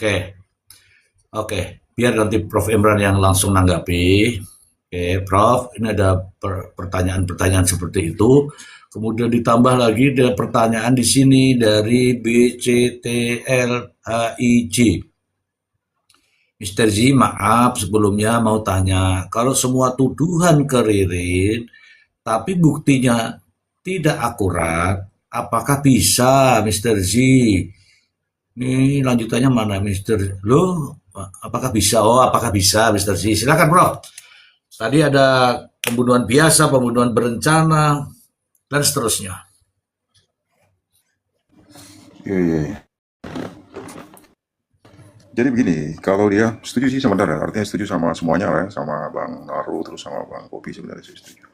Oke, oke. Biar nanti Prof. Imran yang langsung nanggapi. Oke, Prof. Ini ada pertanyaan-pertanyaan seperti itu. Kemudian ditambah lagi ada pertanyaan di sini dari BCTLHIJ. Mister Z, maaf sebelumnya mau tanya, kalau semua tuduhan ke Ririn, tapi buktinya tidak akurat, apakah bisa Mister Z? Ini lanjutannya mana Mister? Lo, apakah bisa? Oh, apakah bisa Mister Z? Silakan Bro. Tadi ada pembunuhan biasa, pembunuhan berencana, dan seterusnya. Iya, iya, iya. Jadi begini, kalau dia setuju sih sebenarnya, artinya setuju sama semuanya lah ya, sama Bang Naru, terus sama Bang Kopi sebenarnya sih setuju.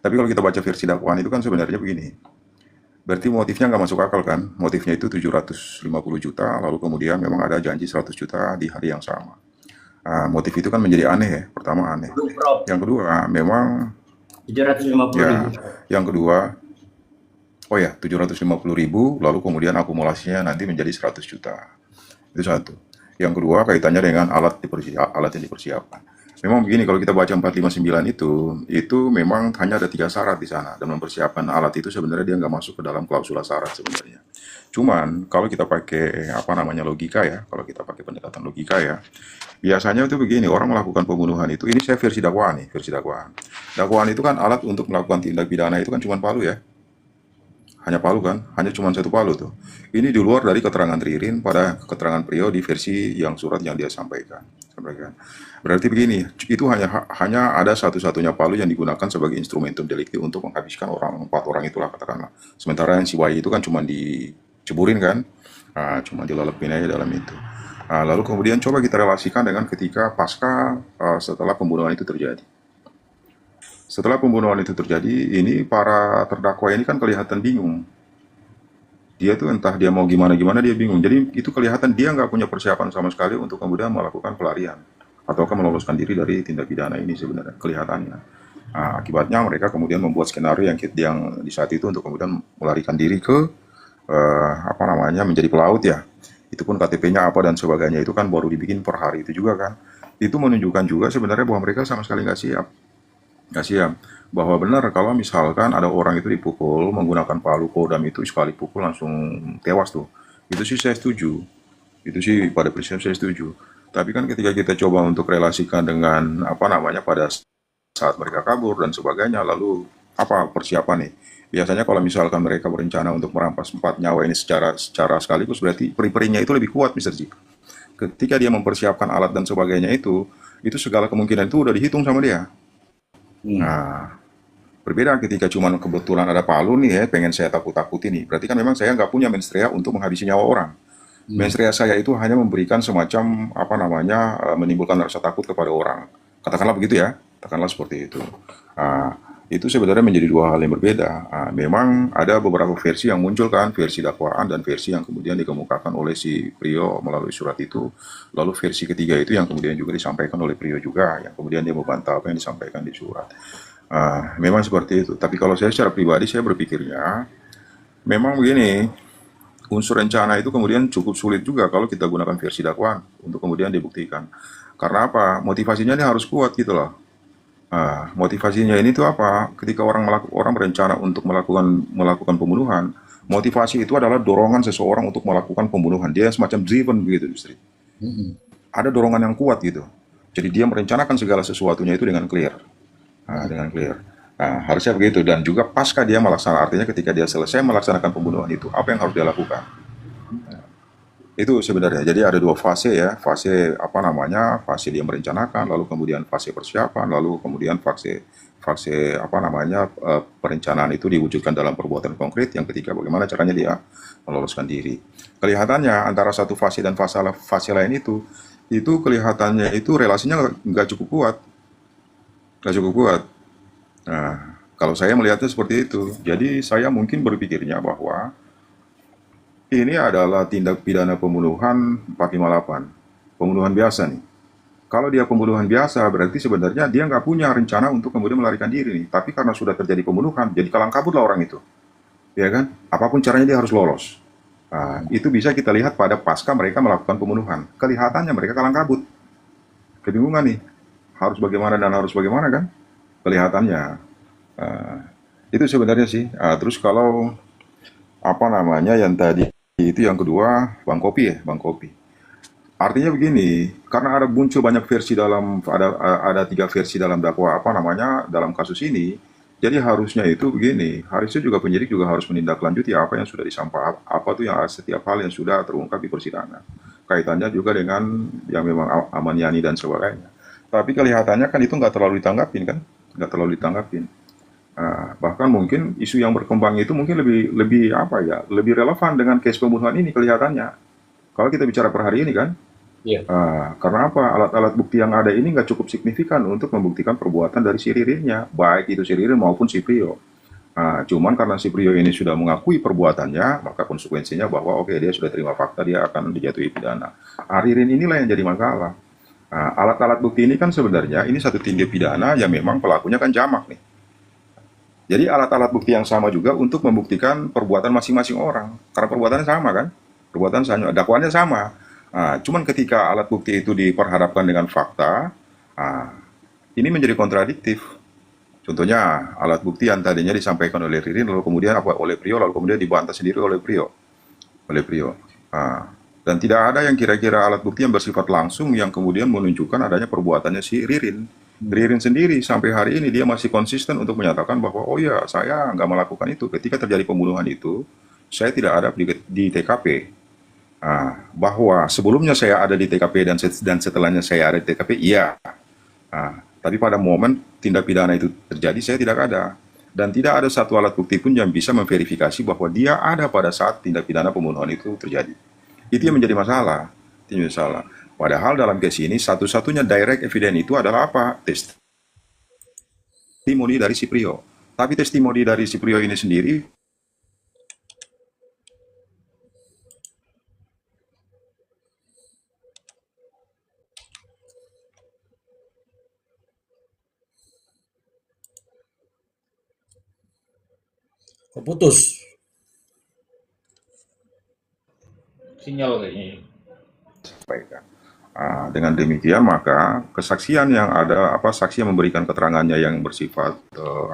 Tapi kalau kita baca versi dakwaan itu kan sebenarnya begini, berarti motifnya nggak masuk akal kan? Motifnya itu 750 juta, lalu kemudian memang ada janji 100 juta di hari yang sama. Motif itu kan menjadi aneh ya, pertama aneh. Yang kedua, memang 750.000. ya, yang kedua, oh ya 750.000, lalu kemudian akumulasinya nanti menjadi 100 juta. Itu satu. Yang kedua kaitannya dengan alat yang dipersiapkan. Memang begini, kalau kita baca 459 itu memang hanya ada 3 syarat di sana. Dan mempersiapkan alat itu sebenarnya dia nggak masuk ke dalam klausula syarat sebenarnya. Cuman kalau kita pakai apa namanya logika ya, kalau kita pakai pendekatan logika ya, biasanya itu begini, orang melakukan pembunuhan itu, ini saya versi dakwaan nih, versi dakwaan. Dakwaan itu kan alat untuk melakukan tindak pidana itu kan cuma palu ya, hanya palu kan, hanya cuma satu palu tuh. Ini di luar dari keterangan Ririn pada keterangan Prio di versi yang surat yang dia sampaikan. Berarti begini, itu hanya ada satu-satunya palu yang digunakan sebagai instrumentum delikti untuk menghabiskan empat orang itulah katakanlah. Sementara yang si Wai itu kan cuma diceburin kan, cuma dilelepin aja dalam itu. Lalu kemudian coba kita relasikan dengan ketika pasca setelah pembunuhan itu terjadi. Setelah pembunuhan itu terjadi, ini para terdakwa ini kan kelihatan bingung. Dia tuh entah dia mau gimana-gimana, dia bingung. Jadi itu kelihatan dia nggak punya persiapan sama sekali untuk kemudian melakukan pelarian. Ataukah meloloskan diri dari tindak pidana ini sebenarnya, kelihatannya. Akibatnya mereka kemudian membuat skenario yang di saat itu untuk kemudian melarikan diri ke apa namanya menjadi pelaut ya. Itu pun KTP-nya apa dan sebagainya itu kan baru dibikin per hari itu juga kan. Itu menunjukkan juga sebenarnya bahwa mereka sama sekali nggak siap. Nggak siap. Bahwa benar kalau misalkan ada orang itu dipukul menggunakan palu kodam itu sekali pukul langsung tewas tuh. Itu sih saya setuju. Itu sih pada prinsip saya setuju. Tapi kan ketika kita coba untuk relasikan dengan apa namanya pada saat mereka kabur dan sebagainya, lalu apa persiapan nih? Biasanya kalau misalkan mereka berencana untuk merampas 4 nyawa ini secara sekaligus, berarti peri-perinya itu lebih kuat, Mister Ji. Ketika dia mempersiapkan alat dan sebagainya itu segala kemungkinan itu udah dihitung sama dia. Nah, berbeda ketika cuma kebetulan ada palu nih ya, pengen saya takut-takutin nih. Berarti kan memang saya nggak punya mensrea untuk menghabisi nyawa orang. Mensrea saya itu hanya memberikan semacam apa namanya menimbulkan rasa takut kepada orang. Katakanlah begitu ya, katakanlah seperti itu. Ah, itu sebenarnya menjadi dua hal yang berbeda. Memang ada beberapa versi yang muncul kan, versi dakwaan dan versi yang kemudian dikemukakan oleh si Prio melalui surat itu. Lalu versi ketiga itu yang kemudian juga disampaikan oleh Prio juga, yang kemudian dia membantah apa yang disampaikan di surat. Memang seperti itu. Tapi kalau saya secara pribadi saya berpikirnya, memang begini, unsur rencana itu kemudian cukup sulit juga kalau kita gunakan versi dakwaan untuk kemudian dibuktikan. Karena apa? Motivasinya ini harus kuat gitu loh. Motivasinya ini tuh apa? Ketika orang berencana untuk melakukan pembunuhan, motivasi itu adalah dorongan seseorang untuk melakukan pembunuhan. Dia semacam driven begitu, istri. Ada dorongan yang kuat gitu. Jadi dia merencanakan segala sesuatunya itu dengan clear. Dengan clear. Harusnya begitu. Dan juga pasca dia melaksanakan, artinya ketika dia selesai melaksanakan pembunuhan itu, apa yang harus dia lakukan? Itu sebenarnya. Jadi ada dua fase ya, fase apa namanya, fase dia merencanakan, lalu kemudian fase persiapan, lalu kemudian fase fase apa namanya perencanaan itu diwujudkan dalam perbuatan konkret. Yang ketiga, bagaimana caranya dia meloloskan diri. Kelihatannya antara satu fase dan fase lain itu kelihatannya itu relasinya nggak cukup kuat, nggak cukup kuat. Nah, kalau saya melihatnya seperti itu, jadi saya mungkin berpikirnya bahwa ini adalah tindak pidana pembunuhan 458, pembunuhan biasa nih. Kalau dia pembunuhan biasa, berarti sebenarnya dia nggak punya rencana untuk kemudian melarikan diri nih. Tapi karena sudah terjadi pembunuhan, jadi kalang kabut lah orang itu. Ya kan? Apapun caranya dia harus lolos. Itu bisa kita lihat pada pasca mereka melakukan pembunuhan. Kelihatannya mereka kalang kabut, kebingungan nih, harus bagaimana dan harus bagaimana kan? Kelihatannya. Ah, itu sebenarnya sih. Terus kalau apa namanya yang tadi itu yang kedua, Bang Kopi ya, Bang Kopi. Artinya begini, karena ada muncul banyak versi dalam ada tiga versi dalam dakwa apa namanya dalam kasus ini. Jadi harusnya itu begini, harusnya juga penyidik juga harus menindaklanjuti apa yang sudah disampaikan, apa tuh yang setiap hal yang sudah terungkap di persidangan. Kaitannya juga dengan yang memang aman yani dan sebagainya. Tapi kelihatannya kan itu nggak terlalu ditanggapin kan, nggak terlalu ditanggapin. Bahkan mungkin isu yang berkembang itu mungkin lebih lebih apa ya, lebih relevan dengan case pembunuhan ini kelihatannya. Kalau kita bicara per hari ini kan, Iya. karena apa? Alat-alat bukti yang ada ini nggak cukup signifikan untuk membuktikan perbuatan dari si Ririnnya, baik itu si Ririn maupun si Prio. Cuman karena si Prio ini sudah mengakui perbuatannya, maka konsekuensinya bahwa oke dia sudah terima fakta, dia akan dijatuhi pidana. Ririn inilah yang jadi masalah. Alat-alat bukti ini kan sebenarnya ini satu tindak pidana yang memang pelakunya kan jamak nih. Jadi alat-alat bukti yang sama juga untuk membuktikan perbuatan masing-masing orang. Karena perbuatannya sama kan? Perbuatan sama, dakwaannya sama. Cuman ketika alat bukti itu diperhadapkan dengan fakta, ah, ini menjadi kontradiktif. Contohnya alat bukti yang tadinya disampaikan oleh Ririn lalu kemudian apa oleh Prio lalu kemudian dibantah sendiri oleh Prio. Dan tidak ada yang kira-kira alat bukti yang bersifat langsung yang kemudian menunjukkan adanya perbuatannya si Ririn. Ririn sendiri sampai hari ini dia masih konsisten untuk menyatakan bahwa oh ya saya nggak melakukan itu ketika terjadi pembunuhan itu saya tidak ada di TKP. Bahwa sebelumnya saya ada di TKP dan setelahnya saya ada di TKP, iya. Tapi pada momen tindak pidana itu terjadi saya tidak ada. Dan tidak ada satu alat bukti pun yang bisa memverifikasi bahwa dia ada pada saat tindak pidana pembunuhan itu terjadi. Itu yang menjadi masalah. Itu yang masalah. Padahal dalam case ini satu-satunya direct evidence itu adalah apa? Testimoni dari si Prio. Tapi testimoni dari si Prio ini sendiri Kok putus sinyal kayaknya. sampaikan. Dengan demikian maka kesaksian yang ada apa saksi yang memberikan keterangannya yang bersifat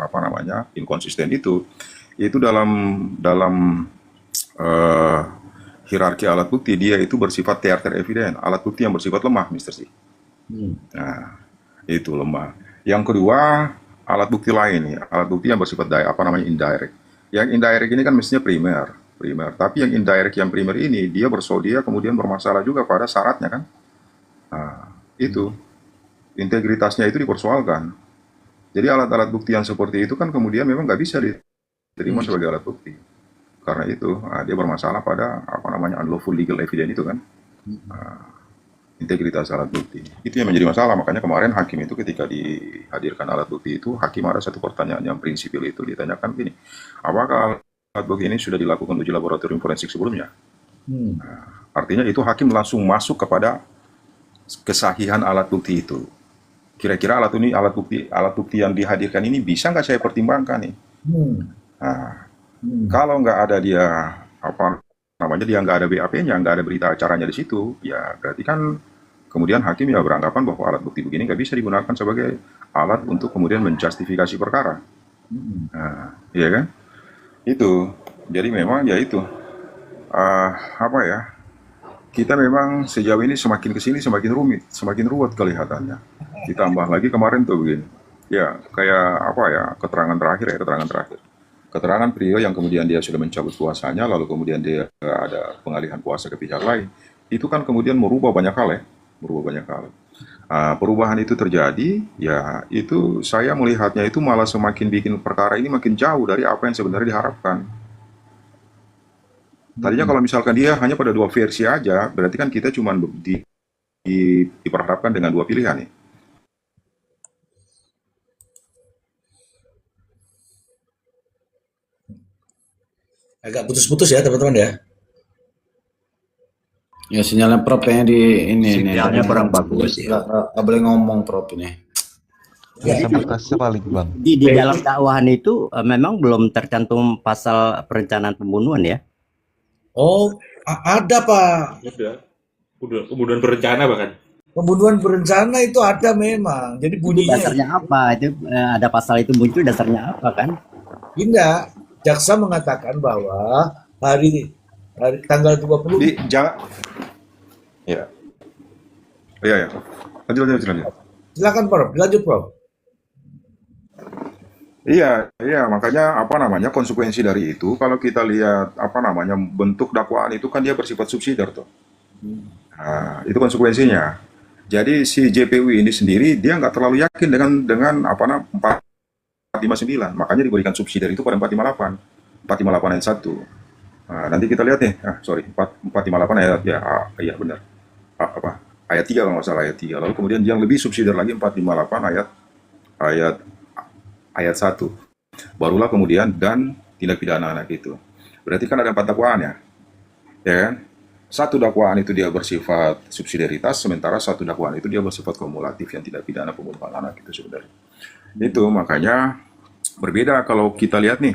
apa namanya inkonsisten itu dalam dalam eh, hierarki alat bukti dia itu bersifat tertiary evidence, alat bukti yang bersifat lemah, Mister C. Hmm. Nah, itu lemah. Yang kedua, alat bukti lain nih, alat bukti yang bersifat apa namanya indirect. Yang indirect ini kan mestinya primer. Tapi yang indirect yang primer ini dia kemudian bermasalah juga pada syaratnya kan. Itu integritasnya itu dipersoalkan. Jadi alat-alat bukti yang seperti itu kan kemudian memang nggak bisa diterima sebagai alat bukti. Karena itu dia bermasalah pada apa namanya unlawful legal evidence itu kan. Integritas alat bukti. Itu yang menjadi masalah. Makanya kemarin hakim itu ketika dihadirkan alat bukti itu, hakim ada satu pertanyaan yang prinsipil itu ditanyakan gini, apakah alat bukti ini sudah dilakukan uji laboratorium forensik sebelumnya? Artinya itu hakim langsung masuk kepada kesahihan alat bukti itu. Kira-kira alat bukti yang dihadirkan ini bisa nggak saya pertimbangkan nih? Kalau nggak ada dia apa namanya dia nggak ada BAP-nya, nggak ada berita acaranya di situ, ya berarti kan kemudian hakim ya beranggapan bahwa alat bukti begini nggak bisa digunakan sebagai alat untuk kemudian menjustifikasi perkara. Iya kan? Itu. Jadi memang ya itu apa ya? Kita memang sejauh ini semakin kesini semakin rumit, semakin ruwet kelihatannya. Ditambah lagi kemarin tuh begini. Ya, kayak apa ya? Keterangan terakhir. Keterangan Prio yang kemudian dia sudah mencabut kuasanya, lalu kemudian dia ada pengalihan kuasa ke pihak lain. Itu kan kemudian merubah banyak hal ya, perubahan itu terjadi, ya itu saya melihatnya itu malah semakin bikin perkara ini makin jauh dari apa yang sebenarnya diharapkan. Tadinya kalau misalkan dia hanya pada dua versi aja, berarti kan kita cuma diperhadapkan dengan dua pilihan nih. Agak putus-putus ya teman-teman ya. Ya sinyalnya Prof kayaknya di ini Sinyalnya kurang bagus ya. nggak boleh ngomong Prof ini. Sabotasnya paling bang. Di dalam dakwahan itu memang belum tercantum pasal perencanaan pembunuhan ya? Oh, ada Pak. Udah pembunuhan berencana bahkan. Pembunuhan berencana itu ada memang. Jadi Itu bunyinya dasarnya apa? Itu ada pasal itu muncul dasarnya apa kan? tidak. Jaksa mengatakan bahwa hari hari tanggal 20. Jadi jangan, ya, iya ya. Lanjut. Silakan Prof, lanjut Prof. Iya, iya, makanya apa namanya konsekuensi dari itu kalau kita lihat apa namanya bentuk dakwaan itu kan dia bersifat subsidiar tuh. Nah, itu konsekuensinya. Jadi si JPU ini sendiri dia nggak terlalu yakin dengan apa namanya 459, makanya diberikan subsidiar itu pada 458 ayat 1. Nah, nanti kita lihat nih, sorry 458 ayat ya, iya benar. Apa? Ayat 3 kalau nggak salah ayat 3. Lalu kemudian yang lebih subsidiar lagi 458 ayat ayat 1. Barulah kemudian dan tindak pidana anak itu. Berarti kan ada 4 dakwaan ya. Ya kan? Satu dakwaan itu dia bersifat subsidiaritas, sementara satu dakwaan itu dia bersifat kumulatif yang tindak pidana pembunuhan anak itu sebenarnya. Itu makanya berbeda kalau kita lihat nih.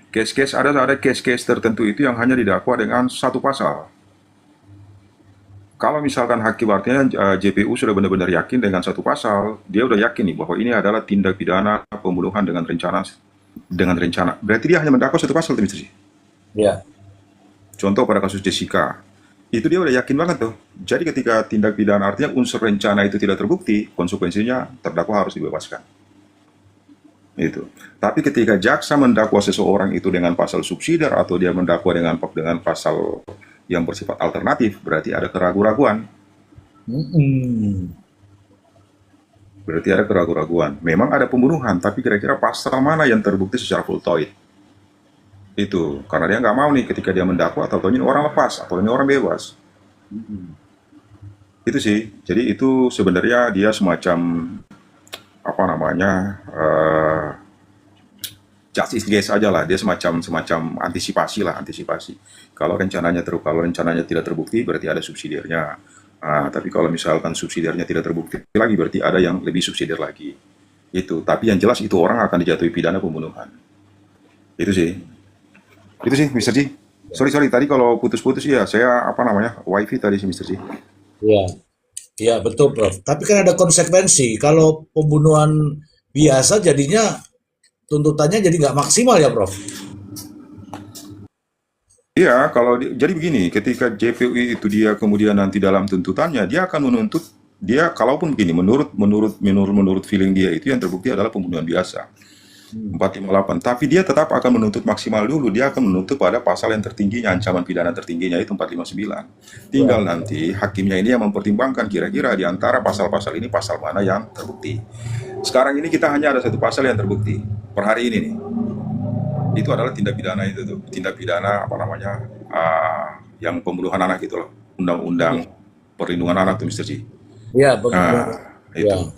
Case-case ada case-case tertentu itu yang hanya didakwa dengan satu pasal. Kalau misalkan hakim artinya JPU sudah benar-benar yakin dengan satu pasal, dia udah yakin nih bahwa ini adalah tindak pidana pembunuhan dengan rencana. Berarti dia hanya mendakwa satu pasal, Mr. Ji. Ya. Contoh pada kasus Jessica, itu dia udah yakin banget tuh. Jadi ketika tindak pidana artinya unsur rencana itu tidak terbukti, konsekuensinya terdakwa harus dibebaskan. Itu. Tapi ketika jaksa mendakwa seseorang itu dengan pasal subsidiar atau dia mendakwa dengan pasal yang bersifat alternatif, berarti ada keraguan-raguan. Berarti ada keraguan-raguan. Memang ada pembunuhan, tapi kira-kira pasal mana yang terbukti secara full toid? Itu. Karena dia nggak mau nih ketika dia mendakwa, atau ini orang lepas, atau ini orang bebas. Itu sih. Jadi itu sebenarnya dia semacam apa namanya justice guess aja lah, dia semacam antisipasi. Kalau rencananya tidak terbukti berarti ada subsidiarnya. Tapi kalau misalkan subsidiarnya tidak terbukti lagi berarti ada yang lebih subsidiar lagi. Itu. Tapi yang jelas itu orang akan dijatuhi pidana pembunuhan. Itu sih, Mr. Ji. Sorry tadi kalau putus-putus ya saya apa namanya wifi tadi sih Mr. Ji. Ya. Ya betul Prof. Tapi kan ada konsekuensi. Kalau pembunuhan biasa jadinya tuntutannya jadi nggak maksimal ya Prof. Iya, jadi begini, ketika JPU itu dia kemudian nanti dalam tuntutannya dia akan menuntut dia kalaupun begini menurut feeling dia itu yang terbukti adalah pembunuhan biasa 458, tapi dia tetap akan menuntut maksimal dulu, dia akan menuntut pada pasal yang tertingginya, ancaman pidana tertingginya itu 459. Tinggal nanti hakimnya ini yang mempertimbangkan kira-kira di antara pasal-pasal ini pasal mana yang terbukti. Sekarang ini kita hanya ada satu pasal yang terbukti per hari ini nih. Itu adalah tindak pidana itu tuh, tindak pidana apa namanya yang pembunuhan anak itu loh, undang-undang perlindungan anak tuh Mr. Ji. Ya betul. Itu. Ya.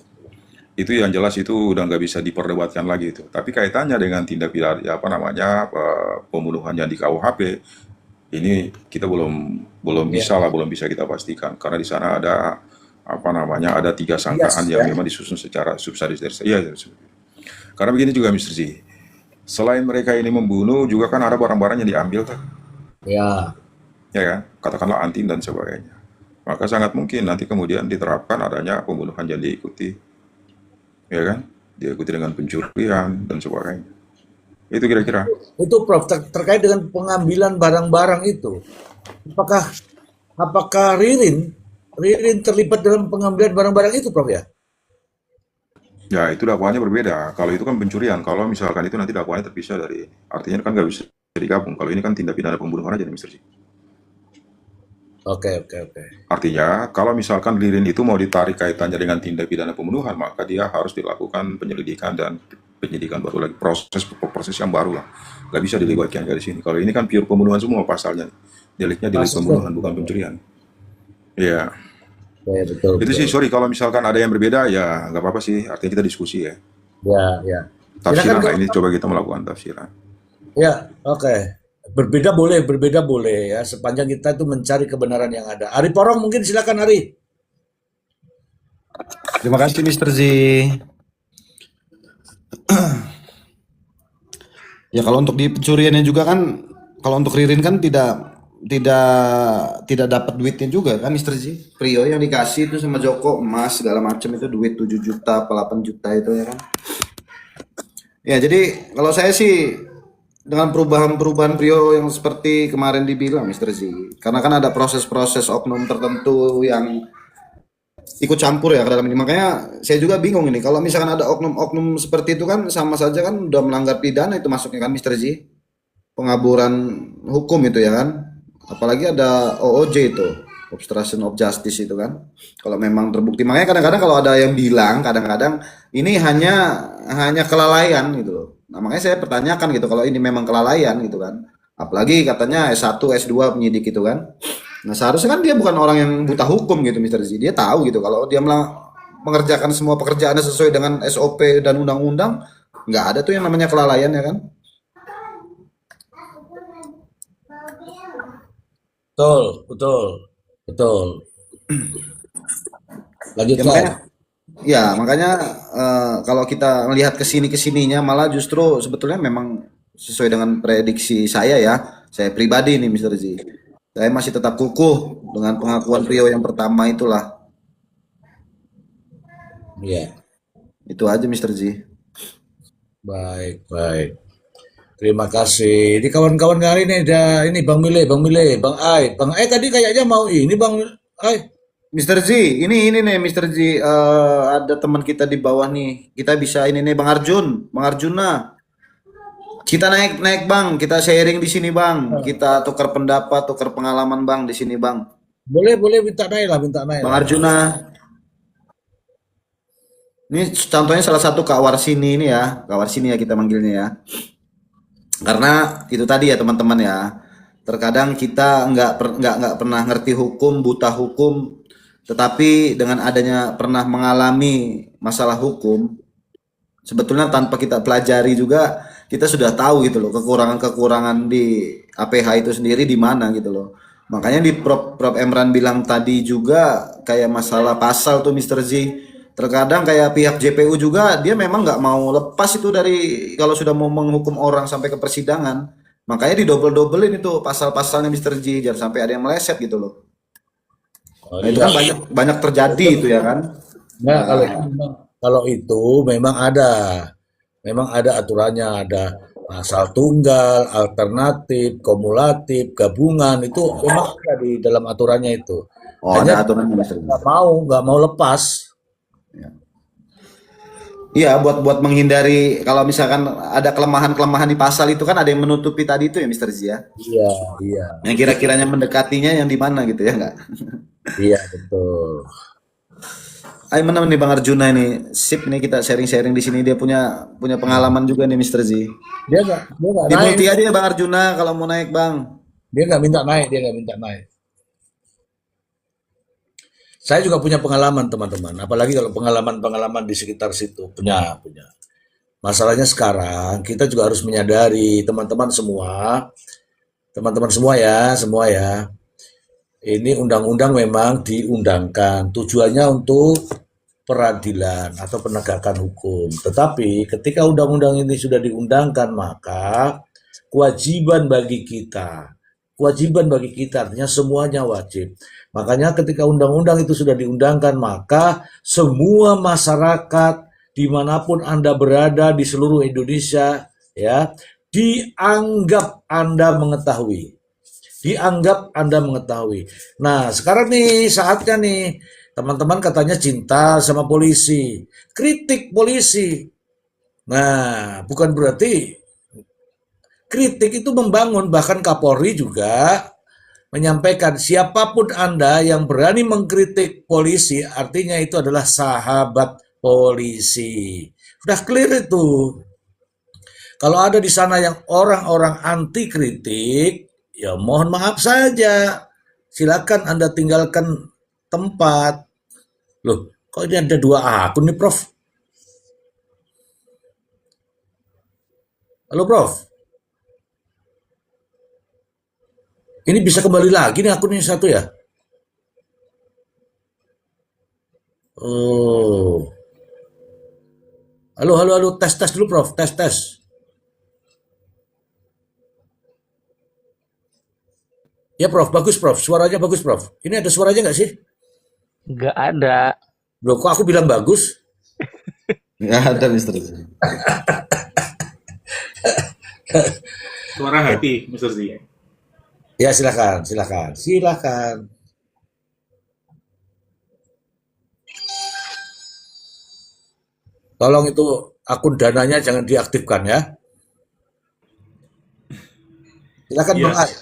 Itu yang jelas itu udah nggak bisa diperdebatkan lagi itu. Tapi kaitannya dengan tindak pidana apa namanya pembunuhan yang di KUHP ini kita belum bisa kita pastikan karena di sana ada apa namanya ada 3 sangkaan yang memang disusun secara subsidiar. Iya. Karena begini juga Mr. Ji. Selain mereka ini membunuh juga kan ada barang-barang yang diambil tuh. Ya. Ya kan? Katakanlah anting dan sebagainya. Maka sangat mungkin nanti kemudian diterapkan adanya pembunuhan yang diikuti. Ya kan, diikuti dengan pencurian dan sebagainya. Itu kira-kira. Itu Prof terkait dengan pengambilan barang-barang itu. Apakah Ririn terlibat dalam pengambilan barang-barang itu Prof ya? Ya itu dakwaannya berbeda. Kalau itu kan pencurian. Kalau misalkan itu nanti dakwaannya terpisah dari, artinya kan nggak bisa digabung. Kalau ini kan tindak pidana pembunuhan aja nih Mr. Ji. Oke. Artinya, kalau misalkan Ririn itu mau ditarik kaitannya dengan tindak pidana pembunuhan, maka dia harus dilakukan penyelidikan dan penyidikan baru lagi, proses yang baru lah. Nggak bisa dilibatkan dari sini. Kalau ini kan pure pembunuhan semua pasalnya. Deliknya delik pembunuhan, bukan pencurian. Iya. Ya, betul. Itu sih, sorry kalau misalkan ada yang berbeda, ya nggak apa-apa sih. Artinya kita diskusi ya. Ya. Tafsiran, Silakan, ini coba kita melakukan tafsiran. Ya, oke. Berbeda boleh ya, sepanjang kita itu mencari kebenaran yang ada. Ari Porong mungkin silakan Ari. Terima kasih Mr. Z. Ya kalau untuk di pencuriannya juga kan, kalau untuk Ririn kan tidak tidak tidak dapat duitnya juga kan Mister Ji. Prio yang dikasih itu sama Joko emas segala macam itu duit 7 juta apa 8 juta itu ya kan. Ya jadi kalau saya sih dengan perubahan-perubahan Prio yang seperti kemarin dibilang Mister Z, karena kan ada proses-proses oknum tertentu yang ikut campur ya ke dalam ini. Makanya saya juga bingung ini. Kalau misalkan ada oknum-oknum seperti itu kan sama saja kan udah melanggar pidana itu masuknya kan Mister Z. Pengaburan hukum itu ya kan. Apalagi ada OOJ itu, obstruction of justice itu kan. Kalau memang terbukti. Makanya kadang-kadang kalau ada yang bilang kadang-kadang ini hanya kelalaian gitu loh. Nah, makanya saya pertanyakan gitu kalau ini memang kelalaian gitu kan. Apalagi katanya S1, S2 penyidik itu kan. Nah, seharusnya kan dia bukan orang yang buta hukum gitu Mister Z. Dia tahu gitu kalau dia mengerjakan semua pekerjaannya sesuai dengan SOP dan undang-undang, nggak ada tuh yang namanya kelalaian ya kan. Betul, betul, betul. Ya Lanjutkan. makanya makanya kalau kita melihat kesininya malah justru sebetulnya memang sesuai dengan prediksi saya ya, saya pribadi nih Mister Z. Saya masih tetap kukuh dengan pengakuan Rio yang pertama itulah. Ya, Itu aja Mister Z. baik, baik. Terima kasih. Ini kawan-kawan hari ini ada ini Bang Mile, Bang Ai tadi kayaknya mau ini Bang Ai. Mister Z, ini nih Mister Z, ada teman kita di bawah nih. Kita bisa ini nih Bang Arjuna. Kita naik Bang, kita sharing di sini Bang. Kita tukar pendapat, tukar pengalaman Bang di sini Bang. Boleh, boleh minta naik Bang lah. Arjuna, ini contohnya salah satu Kak Warsini ini ya, Kak Warsini ya kita manggilnya ya. Karena itu tadi ya teman-teman ya. Terkadang kita nggak pernah ngerti hukum, buta hukum, tetapi dengan adanya pernah mengalami masalah hukum, sebetulnya tanpa kita pelajari juga kita sudah tahu gitu loh kekurangan-kekurangan di APH itu sendiri di mana gitu loh. Makanya di Prof Emran bilang tadi juga kayak masalah pasal tuh Mister Z. Terkadang kayak pihak JPU juga dia memang nggak mau lepas itu dari kalau sudah mau menghukum orang sampai ke persidangan. Makanya didobel-dobelin itu pasal-pasalnya Mister Z jangan sampai ada yang meleset gitu loh. Oh, Nah itu iya. kan banyak banyak terjadi itu ya kan. Nah, Nah, kalau itu memang ada aturannya, ada pasal tunggal, alternatif, kumulatif, gabungan itu memang ada di dalam aturannya itu. oh Hanya ada aturannya Mister Z. nggak mau lepas. Iya, buat menghindari kalau misalkan ada kelemahan-kelemahan di pasal itu kan ada yang menutupi tadi itu ya Mister Z ya. Iya, iya, Yang kira-kiranya mendekatinya yang di mana gitu ya enggak? iya betul. Ayo mana nih Bang Arjuna ini. Sip nih kita sharing-sharing di sini dia punya pengalaman juga nih Mister Z. Dia nggak Di naik, multi aja ya Bang Arjuna kalau mau naik Bang. dia nggak minta naik. Saya juga punya pengalaman teman-teman, apalagi kalau pengalaman-pengalaman di sekitar situ punya. Masalahnya sekarang kita juga harus menyadari teman-teman semua ya. Ini undang-undang memang diundangkan tujuannya untuk peradilan atau penegakan hukum. Tetapi ketika undang-undang ini sudah diundangkan maka kewajiban bagi kita, artinya semuanya wajib. Makanya ketika undang-undang itu sudah diundangkan maka semua masyarakat dimanapun Anda berada di seluruh Indonesia ya dianggap Anda mengetahui. Nah, sekarang nih saatnya nih, teman-teman katanya cinta sama polisi, kritik polisi. Nah, bukan berarti kritik itu membangun, bahkan Kapolri juga menyampaikan siapapun Anda yang berani mengkritik polisi, artinya itu adalah sahabat polisi. Sudah clear itu. Kalau ada di sana yang orang-orang anti kritik, ya mohon maaf saja. Silakan Anda tinggalkan tempat. Loh, kok ini ada 2 akun nih, Prof? Halo, Prof. Ini bisa kembali lagi nih akun yang satu ya? Oh. Halo, tes dulu, Prof. Tes. Ya Prof, bagus Prof, suaranya bagus Prof. Ini ada suaranya nggak sih? Nggak ada. Loh, kok aku bilang bagus? Nggak ada Mr. Z. Suara hati, Mr. Z. Ya silakan, silakan, silakan. Tolong itu akun dananya jangan diaktifkan ya. Silakan Iya, Bang Ai.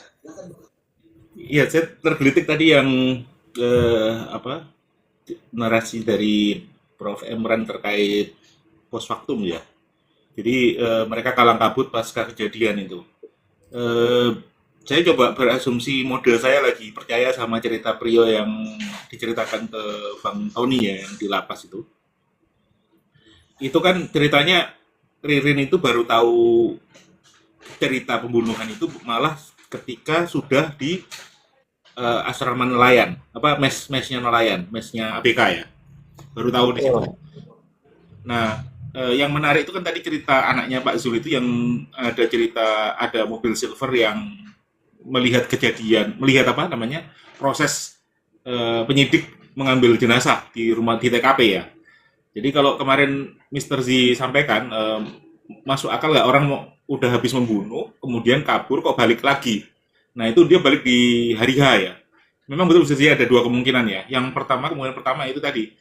iya, saya tergelitik tadi yang apa narasi dari Prof. Emran terkait post factum ya. Jadi mereka kalang kabut pasca kejadian itu. Eh, saya coba berasumsi model saya lagi percaya sama cerita Prio yang diceritakan ke Bang Tony ya yang di lapas itu. Itu kan ceritanya Ririn itu baru tahu cerita pembunuhan itu malah ketika sudah di asrama nelayan, apa mesnya nelayan, mesnya ABK ya. Baru tahu di situ. Nah, yang menarik itu kan tadi cerita anaknya Pak Zul itu yang ada cerita ada mobil silver yang melihat kejadian, melihat apa namanya proses penyidik mengambil jenazah di rumah di TKP ya. Jadi kalau kemarin Mr. Z sampaikan masuk akal nggak orang udah habis membunuh, kemudian kabur kok balik lagi. Nah itu dia balik di hari H ya. Memang betul Mr. Z ada dua kemungkinan ya. Yang pertama kemungkinan pertama itu tadi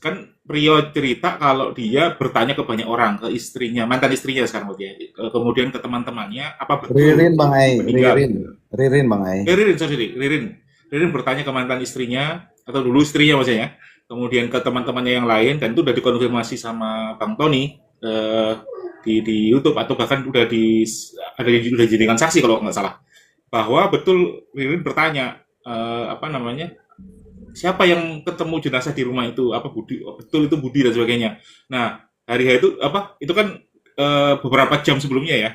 kan Prio cerita kalau dia bertanya ke banyak orang, ke istrinya, mantan istrinya sekarang ya, kemudian ke teman-temannya, apa betul Ririn Bang Ai, meninggal? Ririn Bang Ai. Ririn, sorry, Ririn bertanya ke mantan istrinya atau dulu istrinya maksudnya, kemudian ke teman-temannya yang lain dan itu udah dikonfirmasi sama Bang Tony di YouTube atau bahkan udah udah dijadikan saksi kalau nggak salah bahwa betul Ririn bertanya apa namanya siapa yang ketemu jenazah di rumah itu apa Budi betul itu Budi dan sebagainya. Nah hari itu apa itu kan beberapa jam sebelumnya ya.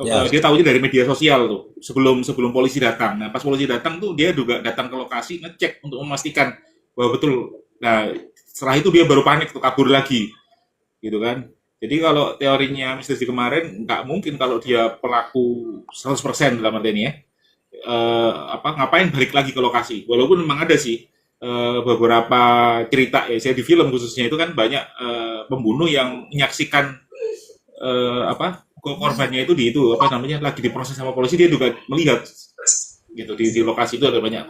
Ya. Dia tahunya dari media sosial tuh sebelum polisi datang. Nah pas polisi datang tuh dia juga datang ke lokasi ngecek untuk memastikan bahwa betul. Nah setelah itu dia baru panik tuh kabur lagi gitu kan. Jadi kalau teorinya Mr. Z kemarin nggak mungkin kalau dia pelaku 100% dalam arti ini ya. Apa ngapain balik lagi ke lokasi walaupun memang ada sih beberapa cerita ya saya di film khususnya itu kan banyak pembunuh yang menyaksikan apa korbannya itu di itu apa namanya lagi diproses sama polisi dia juga melihat gitu di lokasi itu ada banyak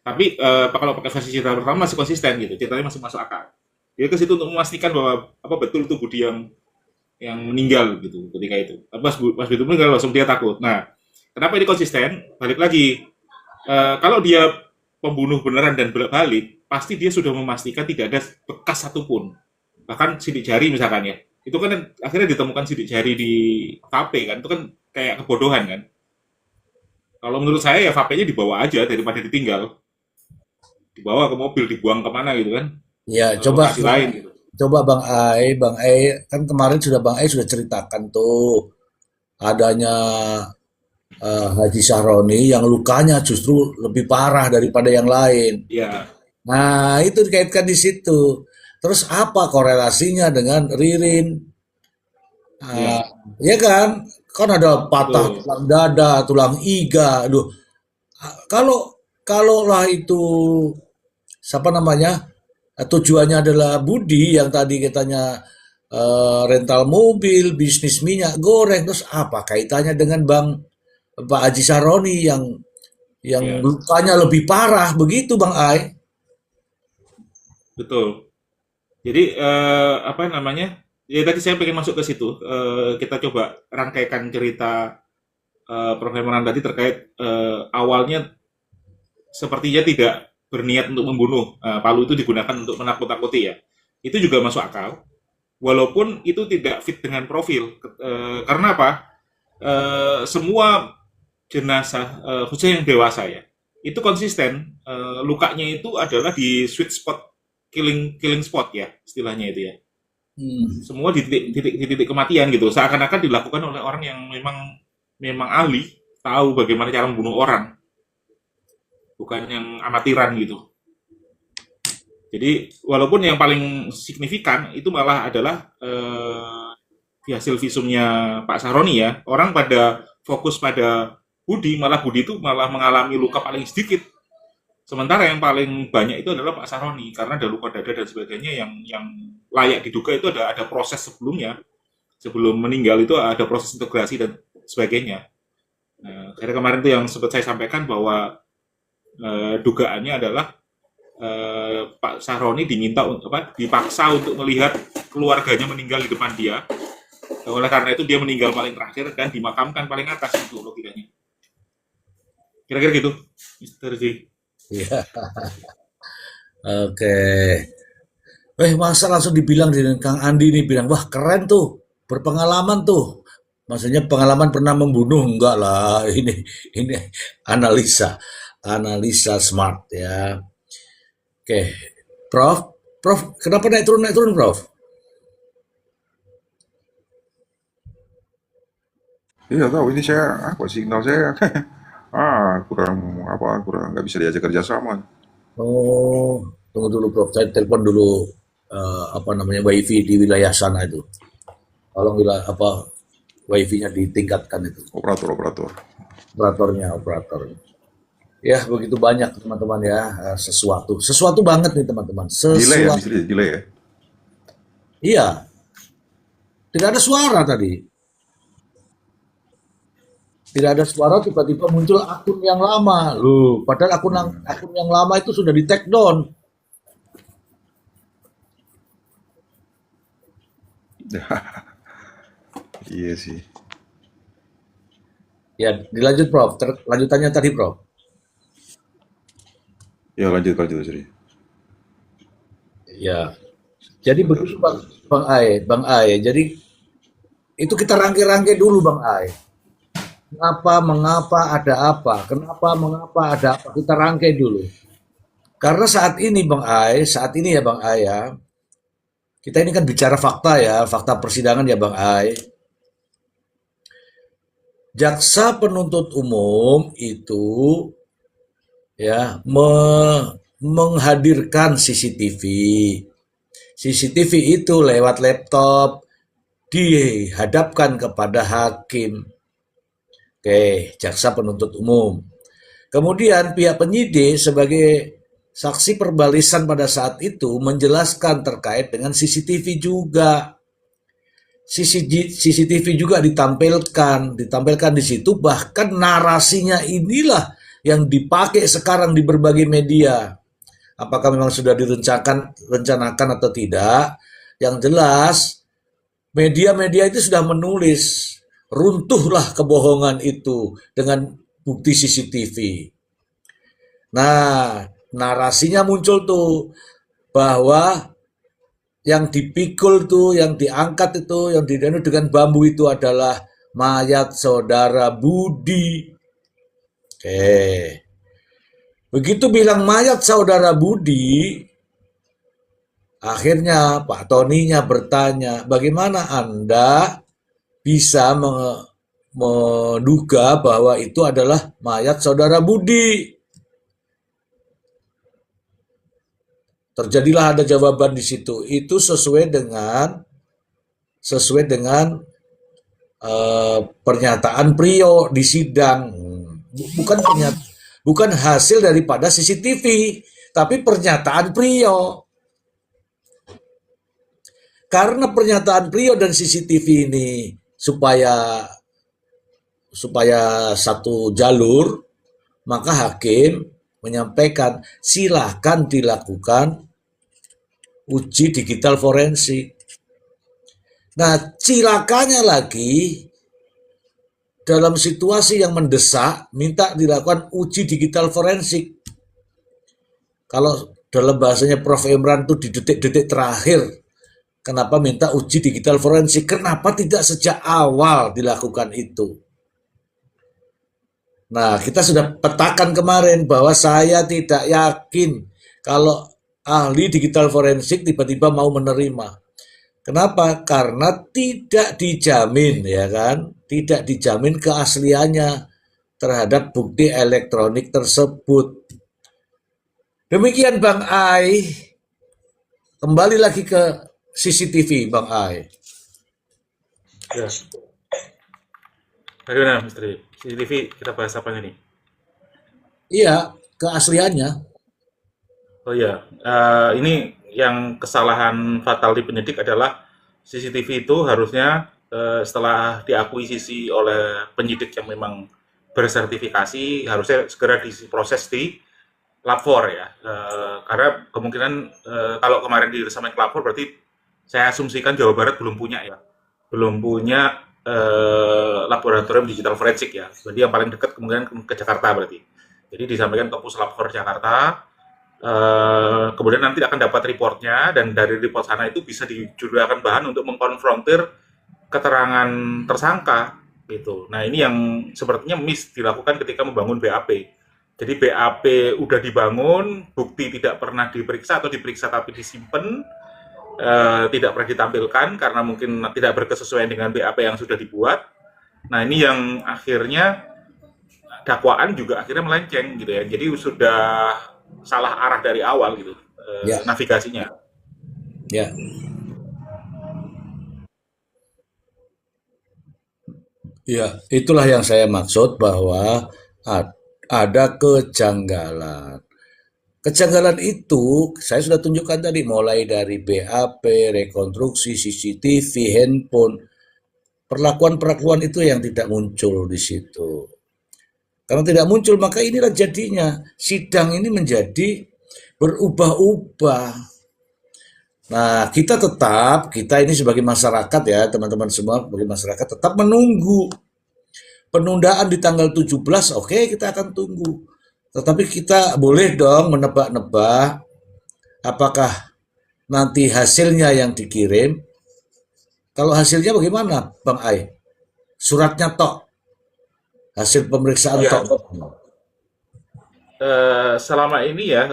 tapi kalau pakai versi cerita pertama masih konsisten gitu ceritanya masih masuk akal dia ke situ untuk memastikan bahwa apa betul itu Budi yang meninggal gitu ketika itu pas itu meninggal langsung dia takut. Nah kenapa ini konsisten? Balik lagi, kalau dia pembunuh beneran dan balik, pasti dia sudah memastikan tidak ada bekas satupun. Bahkan sidik jari misalkan ya. Itu kan akhirnya ditemukan sidik jari di vape kan. Itu kan kayak kebodohan kan. Kalau menurut saya ya vape-nya dibawa aja daripada ditinggal. Dibawa ke mobil, dibuang kemana gitu kan. Ya, coba Lokasi lain gitu. coba Bang Ai kan kemarin Bang Ai sudah ceritakan tuh adanya Haji Sahroni yang lukanya justru lebih parah daripada yang lain. Ya, Nah, itu dikaitkan di situ. Terus apa korelasinya dengan Ririn? ya, Ya kan? Kan ada patah betul. tulang dada, tulang iga. Aduh, kalau lah itu siapa namanya? Tujuannya adalah Budi yang tadi katanya rental mobil, bisnis minyak goreng, terus apa kaitannya dengan Pak Haji Sahroni yang Ya, lukanya lebih parah begitu Bang Ai? betul. Jadi apa namanya? Ya tadi saya pengen masuk ke situ. Kita coba rangkaikan cerita Prof. Imran tadi terkait awalnya sepertinya tidak berniat untuk membunuh. Palu itu digunakan untuk menakut-nakuti ya. Itu juga masuk akal. Walaupun itu tidak fit dengan profil. Karena apa? Semua jenazah khususnya yang dewasa ya itu konsisten lukanya itu adalah di sweet spot killing spot ya istilahnya itu ya semua di titik kematian gitu seakan-akan dilakukan oleh orang yang memang ahli tahu bagaimana cara membunuh orang bukan yang amatiran gitu. Jadi walaupun yang paling signifikan itu malah adalah di hasil visumnya Pak Sahroni ya orang pada fokus pada Budi, malah Budi itu malah mengalami luka paling sedikit. Sementara yang paling banyak itu adalah Pak Saroni karena ada luka dada dan sebagainya yang layak diduga itu ada proses sebelumnya. Sebelum meninggal itu ada proses integrasi dan sebagainya. Nah, karena kemarin itu yang sempat saya sampaikan bahwa dugaannya adalah Pak Saroni dipaksa untuk melihat keluarganya meninggal di depan dia. Oleh karena itu dia meninggal paling terakhir dan dimakamkan paling atas itu logikanya. Kira-kira gitu, Mr. Z. Iya. Oke. Masa langsung dibilang dengan Kang Andi ini bilang, wah keren tuh, berpengalaman tuh. Maksudnya pengalaman pernah membunuh enggak lah. Ini analisa smart ya. Oke, Prof, kenapa naik turun, Prof? Iya tahu ini saya apa signal saya kurang nggak bisa diajak kerja sama. Oh, tunggu dulu, Prof. Saya telepon dulu WiFi di wilayah sana itu. Tolong WiFi-nya ditingkatkan itu. Operator. Operatornya. Ya, begitu banyak teman-teman ya, sesuatu banget nih teman-teman. Delay ya, Sesuatu. misalnya delay ya. Iya, tidak ada suara tadi. Tidak ada suara, tiba-tiba muncul akun yang lama. Loh, padahal akun yang lama itu sudah di take down. Iya sih. Ya, dilanjut Prof. Lanjutannya tadi Prof. Ya lanjut sorry. Ya, jadi begitu Bang Ai. Jadi itu kita rangkai-rangkai dulu Bang Ai. Kenapa, mengapa, ada apa? Kenapa, mengapa, ada apa? Kita rangkai dulu. Karena saat ini Bang Ai, ya, kita ini kan bicara fakta ya, fakta persidangan ya Bang Ai. Jaksa penuntut umum itu ya menghadirkan CCTV. CCTV itu lewat laptop dihadapkan kepada hakim. Oke, jaksa penuntut umum. Kemudian pihak penyidik sebagai saksi perbalisan pada saat itu menjelaskan terkait dengan CCTV juga. CCTV juga ditampilkan di situ, bahkan narasinya inilah yang dipakai sekarang di berbagai media. Apakah memang sudah direncanakan atau tidak? Yang jelas media-media itu sudah menulis, runtuhlah kebohongan itu dengan bukti CCTV. Nah, narasinya muncul tuh bahwa yang dipikul tuh, yang diangkat itu, yang didanu dengan bambu itu adalah mayat saudara Budi. Oke. Begitu bilang mayat saudara Budi, akhirnya Pak Toninya bertanya, bagaimana Anda bisa menduga bahwa itu adalah mayat saudara Budi? Terjadilah ada jawaban di situ. Itu sesuai dengan pernyataan Priyo di sidang. Bukan hasil daripada CCTV, tapi pernyataan Priyo. Karena pernyataan Priyo dan CCTV ini supaya satu jalur, maka hakim menyampaikan silakan dilakukan uji digital forensik. Nah, cilakanya lagi dalam situasi yang mendesak minta dilakukan uji digital forensik. Kalau dalam bahasanya Prof. Imran itu di detik-detik terakhir, kenapa minta uji digital forensik? Kenapa tidak sejak awal dilakukan itu? Nah, kita sudah petakan kemarin bahwa saya tidak yakin kalau ahli digital forensik tiba-tiba mau menerima. Kenapa? Karena tidak dijamin, ya kan? Tidak dijamin keasliannya terhadap bukti elektronik tersebut. Demikian Bang Ai. Kembali lagi ke CCTV, Bang Ai. Ya. Bagaimana, Misteri? CCTV kita bahas apa nih? Iya, keasliannya. Oh iya, ini yang kesalahan fatal di penyidik adalah CCTV itu harusnya setelah diakuisisi oleh penyidik yang memang bersertifikasi harusnya segera diproses di lapor ya. Karena kemungkinan kalau kemarin diresmikan lapor berarti saya asumsikan Jawa Barat belum punya ya, belum punya laboratorium digital forensik ya. Berarti yang paling dekat kemungkinan ke Jakarta berarti. Jadi disampaikan ke Puslapfor Jakarta, kemudian nanti akan dapat reportnya dan dari report sana itu bisa dijadikan bahan untuk mengkonfrontir keterangan tersangka gitu. Nah ini yang sepertinya miss dilakukan ketika membangun BAP. Jadi BAP udah dibangun, bukti tidak pernah diperiksa atau diperiksa tapi disimpan, tidak pernah ditampilkan karena mungkin tidak berkesesuaian dengan BAP yang sudah dibuat. Nah ini yang akhirnya dakwaan juga akhirnya melenceng gitu ya. Jadi sudah salah arah dari awal gitu Ya, navigasinya. ya. Ya, itulah yang saya maksud bahwa ada kejanggalan. Kejanggalan itu saya sudah tunjukkan tadi mulai dari BAP, rekonstruksi, CCTV, handphone, perlakuan-perlakuan itu yang tidak muncul di situ. Karena tidak muncul maka inilah jadinya sidang ini menjadi berubah-ubah. Nah, kita ini sebagai masyarakat ya, teman-teman semua sebagai masyarakat tetap menunggu penundaan di tanggal 17, oke kita akan tunggu. Tetapi kita boleh dong menebak-nebak apakah nanti hasilnya yang dikirim. Kalau hasilnya bagaimana, Bang Ai? Suratnya tok, hasil pemeriksaan Ya, tok. selama ini ya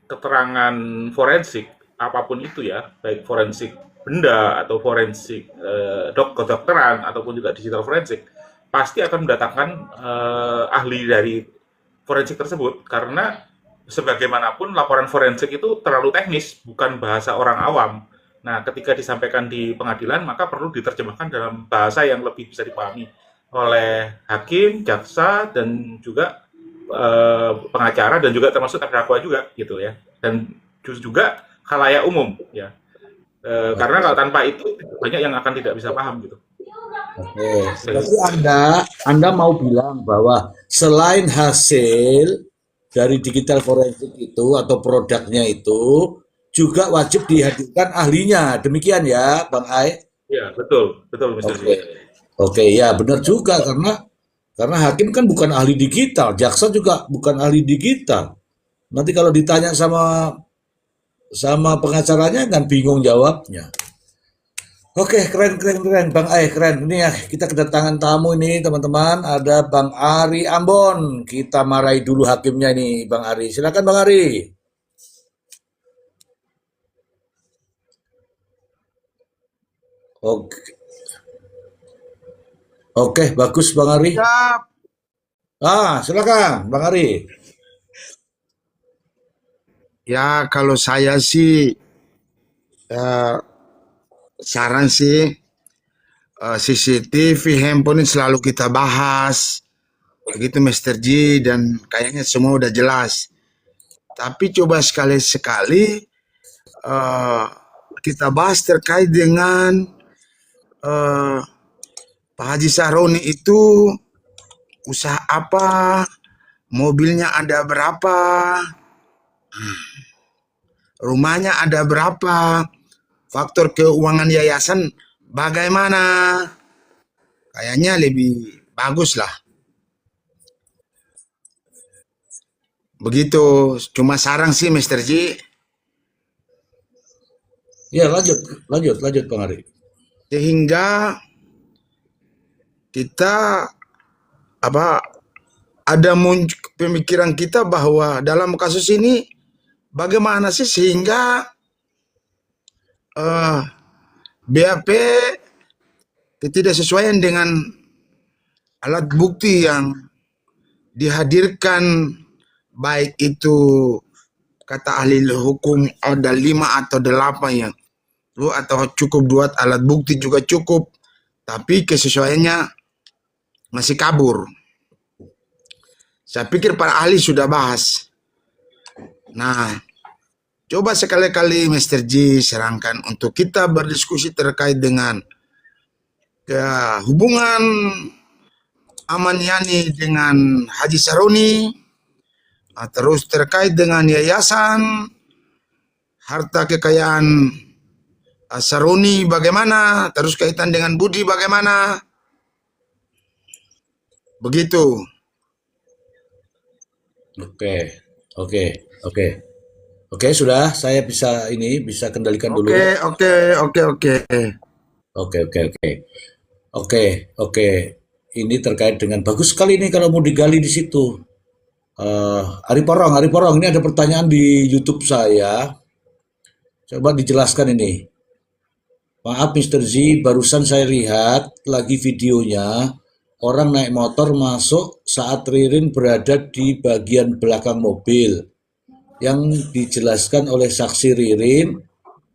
keterangan forensik apapun itu ya, baik forensik benda atau forensik kedokteran ataupun juga digital forensik, pasti akan mendatangkan ahli dari forensik tersebut karena sebagaimanapun laporan forensik itu terlalu teknis, bukan bahasa orang awam. Nah, ketika disampaikan di pengadilan, maka perlu diterjemahkan dalam bahasa yang lebih bisa dipahami oleh hakim, jaksa, dan juga pengacara, dan juga termasuk terdakwa juga, gitu ya. Dan juga khalayak umum, ya. Karena kalau tanpa itu, banyak yang akan tidak bisa paham, gitu. Oke, berarti Anda mau bilang bahwa selain hasil dari digital forensik itu atau produknya itu juga wajib dihadirkan ahlinya. Demikian ya, Bang Ai? Ya, betul, betul, Mr. Oke. Z. Oke, ya benar juga karena hakim kan bukan ahli digital, jaksa juga bukan ahli digital. Nanti kalau ditanya sama pengacaranya kan bingung jawabnya. Oke, keren, keren, keren, Bang Ai, keren. Ini ya, kita kedatangan tamu ini, teman-teman. Ada Bang Ari Ambon. Kita marahi dulu hakimnya ini, Bang Ari. Silakan, Bang Ari. Oke, oke, bagus, Bang Ari. Siap. Silakan, Bang Ari. Ya, kalau saya sih eh, saran sih CCTV handphone ini selalu kita bahas. Begitu Mr. G dan kayaknya semua udah jelas. Tapi coba sekali-sekali eh, kita bahas terkait dengan Pak Haji Sahroni itu usaha apa, mobilnya ada berapa, rumahnya ada berapa, faktor keuangan yayasan bagaimana. Kayaknya lebih bagus lah. Begitu, cuma saran sih Mr. G. Ya, lanjut, lanjut, lanjut, Bang Ari. Sehingga kita ada pemikiran kita bahwa dalam kasus ini bagaimana sih sehingga BAP ketidaksesuaian dengan alat bukti yang dihadirkan, baik itu kata ahli hukum ada 5 atau 8 yang atau cukup 2 alat bukti juga cukup, tapi kesesuaiannya masih kabur. Saya pikir para ahli sudah bahas. Nah, coba sekali-kali Mr. G serangkan untuk kita berdiskusi terkait dengan hubungan Aman Yani dengan Haji Saroni, terus terkait dengan yayasan, harta kekayaan Saroni bagaimana, terus kaitan dengan Budi bagaimana, begitu. Oke, oke, oke. Oke, sudah saya bisa kendalikan dulu. Oke, oke, oke, oke. Oke, oke, oke. Oke, oke. Ini terkait dengan bagus sekali nih kalau mau digali di situ. Ari Porong, ini ada pertanyaan di YouTube saya. Coba dijelaskan ini. Maaf Mr. Z, barusan saya lihat lagi videonya. Orang naik motor masuk saat Ririn berada di bagian belakang mobil. Yang dijelaskan oleh saksi Ririn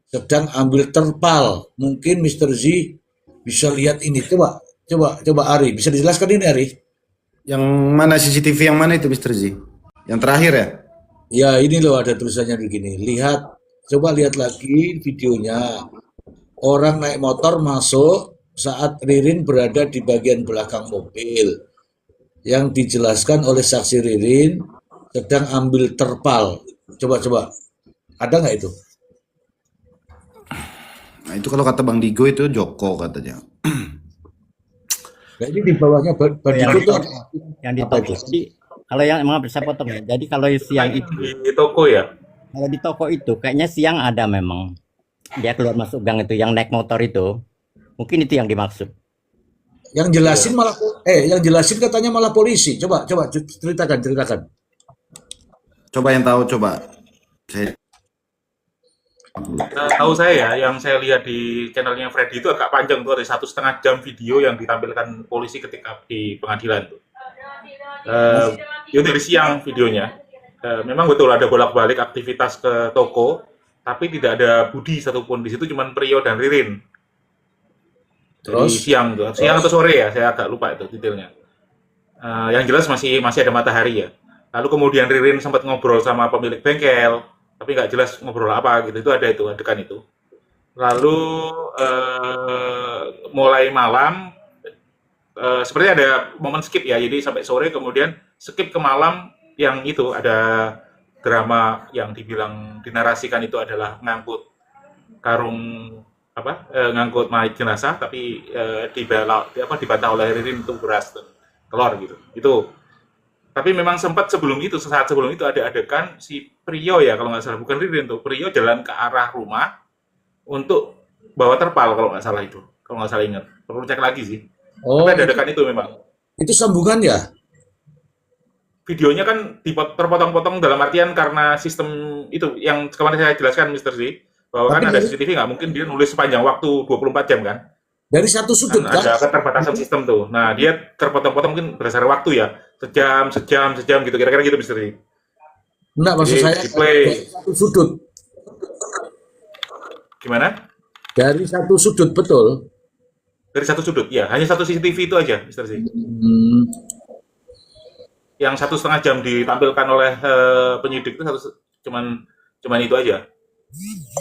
sedang ambil terpal. Mungkin Mr. Z bisa lihat ini. Coba Ari, bisa dijelaskan ini Ari? Yang mana CCTV yang mana itu Mr. Z? Yang terakhir ya? Ya ini loh ada tulisannya begini. Coba lihat lagi videonya. Orang naik motor masuk saat Ririn berada di bagian belakang mobil. Yang dijelaskan oleh saksi Ririn sedang ambil terpal. Coba. Ada nggak itu? Nah itu kalau kata Bang Digo itu Joko katanya. Nah, ini di bawahnya Badigo itu Yang di apa toko. itu? Jadi kalau yang emang bisa potong ya. Jadi kalau siang itu, Di toko ya. kalau di toko itu kayaknya siang ada memang. Dia keluar masuk gang itu, yang naik motor itu. Mungkin itu yang dimaksud. Yang jelasin katanya malah polisi. Coba ceritakan. Coba yang tahu coba. Tahu saya ya, yang saya lihat di channelnya Freddy itu agak panjang tuh, ada 1,5 jam video yang ditampilkan polisi ketika di pengadilan tuh. Itu dari siang videonya. Memang betul ada bolak-balik aktivitas ke toko, tapi tidak ada Budi satupun di situ, cuman Prio dan Ririn. Jadi Terus? siang atau sore ya, saya agak lupa itu detailnya. Yang jelas masih ada matahari ya. Lalu kemudian Ririn sempat ngobrol sama pemilik bengkel, tapi nggak jelas ngobrol apa gitu. Itu ada itu adegan itu. Lalu mulai malam seperti ada momen skip ya. Jadi sampai sore kemudian skip ke malam yang itu ada drama yang dibilang dinarasikan itu adalah ngangkut karung ngangkut mayat jenazah tapi dibantah oleh Ririn untuk beras telur gitu. Itu. Tapi memang sempat sesaat sebelum itu ada adegan si Prio ya kalau nggak salah, bukan Ririn tuh, Prio jalan ke arah rumah untuk bawa terpal kalau nggak salah itu, kalau nggak salah ingat. Perlu cek lagi sih. Oh, Tapi ada adegan itu memang. itu sambungan ya? Videonya kan terpotong-potong dalam artian karena sistem itu yang kemarin saya jelaskan Mr. Z, bahwa kan Tapi ada CCTV nggak mungkin dia nulis sepanjang waktu 24 jam kan. dari satu sudut Kan ada kan? keterbatasan sistem tuh. Nah, dia terpotong-potong mungkin berdasarkan waktu ya. Sejam gitu. Kira-kira gitu, Mr. Z. Enggak, maksud Jadi saya replay. dari satu sudut. Gimana? Dari satu sudut, betul. Dari satu sudut, ya. Hanya satu CCTV itu aja, Mr. Z. Hmm, Yang 1,5 jam ditampilkan oleh penyidik itu cuman itu aja.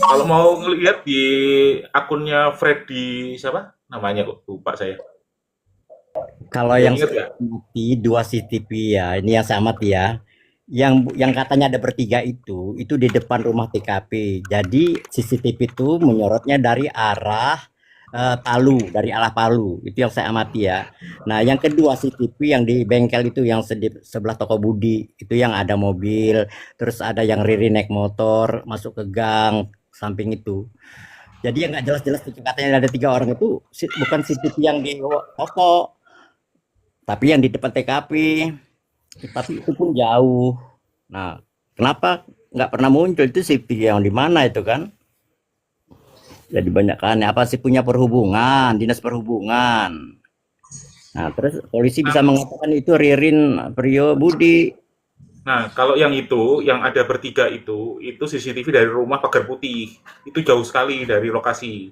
Kalau mau ngelihat di akunnya Freddy siapa? Namanya kok lupa saya. Kalau Yang yang inget saya nggak? amati 2 CCTV ya, ini yang saya amati ya. Yang katanya ada bertiga itu di depan rumah TKP. Jadi CCTV itu menyorotnya dari arah Palu, dari arah Palu. Itu yang saya amati ya. Nah, yang kedua CCTV yang di bengkel itu yang sebelah toko Budi, itu yang ada mobil, terus ada yang Riri naik motor masuk ke gang samping itu. Jadi yang nggak jelas-jelas itu katanya ada 3 orang itu bukan CCTV yang di toko, tapi yang di depan TKP. Tapi itu pun jauh. Nah, kenapa nggak pernah muncul itu CCTV yang di mana itu kan? Jadi banyak kan apa sih punya perhubungan, dinas perhubungan. Nah, terus polisi bisa mengatakan itu Ririn Prio Budi. Nah, kalau yang itu, yang ada bertiga itu CCTV dari rumah Pagar Putih. Itu jauh sekali dari lokasi.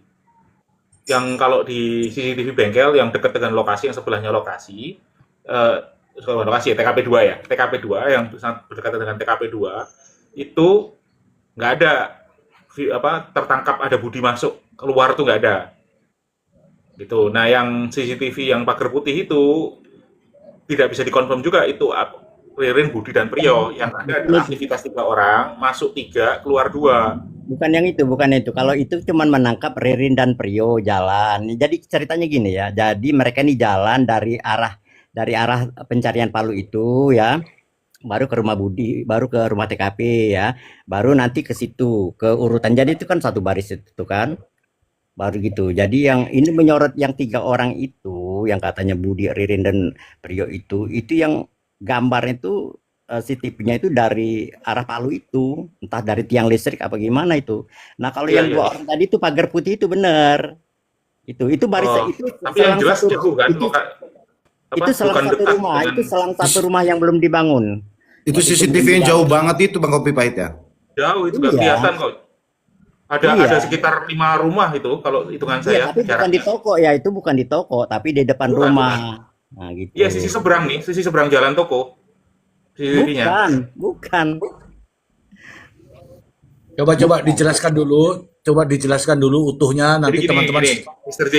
Yang kalau di CCTV bengkel yang dekat dengan lokasi, yang sebelahnya lokasi, eh lokasi ya, TKP 2 ya. TKP 2 yang sangat berdekatan dengan TKP 2 itu nggak ada tertangkap ada Budi masuk, keluar tuh nggak ada. Gitu. Nah, yang CCTV yang pagar putih itu tidak bisa dikonfirm juga itu Ririn, Budi, dan Priyo. Yang ada adalah aktivitas 3 orang, masuk 3, keluar 2. Bukan yang itu, bukan itu. Kalau itu cuman menangkap Ririn dan Prio jalan. Jadi ceritanya gini ya. Jadi mereka ini jalan dari arah pencarian Palu itu ya, baru ke rumah Budi, baru ke rumah TKP ya, baru nanti ke situ, ke urutan. Jadi itu kan satu baris itu kan, baru gitu. Jadi yang ini menyorot yang 3 orang itu, yang katanya Budi, Ririn, dan Prio itu yang gambarnya itu CCTV-nya itu dari arah Palu itu, entah dari tiang listrik apa gimana itu. Nah kalau Iya, yang iya, 2 iya. orang tadi itu pagar putih itu benar. Itu baris Oh, itu tapi yang selang jelas satu jauh kan, itu selang bukan satu dekat rumah, dengan itu selang satu rumah yang belum dibangun. Itu Itu belum CCTV yang jauh dibangun. banget itu Bang Kopi Pahit ya. jauh, itu nggak Iya, kelihatan kok. Ada iya. sekitar 5 rumah itu kalau hitungan Iya, saya tapi bukan di jaraknya. toko ya, itu bukan di toko, tapi di depan Bukan, rumah. bukan. Nah, Iya, sisi gitu. seberang nih, sisi seberang jalan toko CCTV-nya. Bukan. Coba dijelaskan dulu utuhnya, Jadi nanti gini, teman-teman. Mr. Z.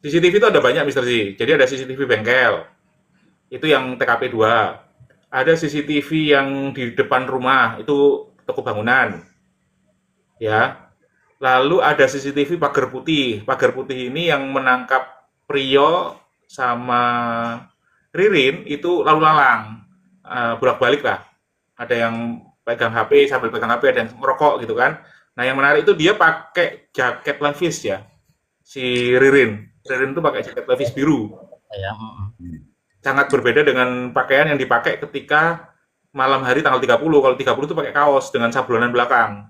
CCTV itu ada banyak, Mr. Z. Jadi ada CCTV bengkel, itu yang TKP 2. Ada CCTV yang di depan rumah, itu toko bangunan, ya. Lalu ada CCTV pagar putih. Pagar putih ini yang menangkap Priyo sama Ririn itu lalu lalang, bolak-balik lah. Ada yang pegang HP, sambil pegang HP, ada yang merokok gitu kan. Nah, yang menarik itu dia pakai jaket levis ya, si Ririn. Ririn itu pakai jaket levis biru. Ya. Sangat berbeda dengan pakaian yang dipakai ketika malam hari tanggal 30. Kalau 30 itu pakai kaos dengan sablonan belakang.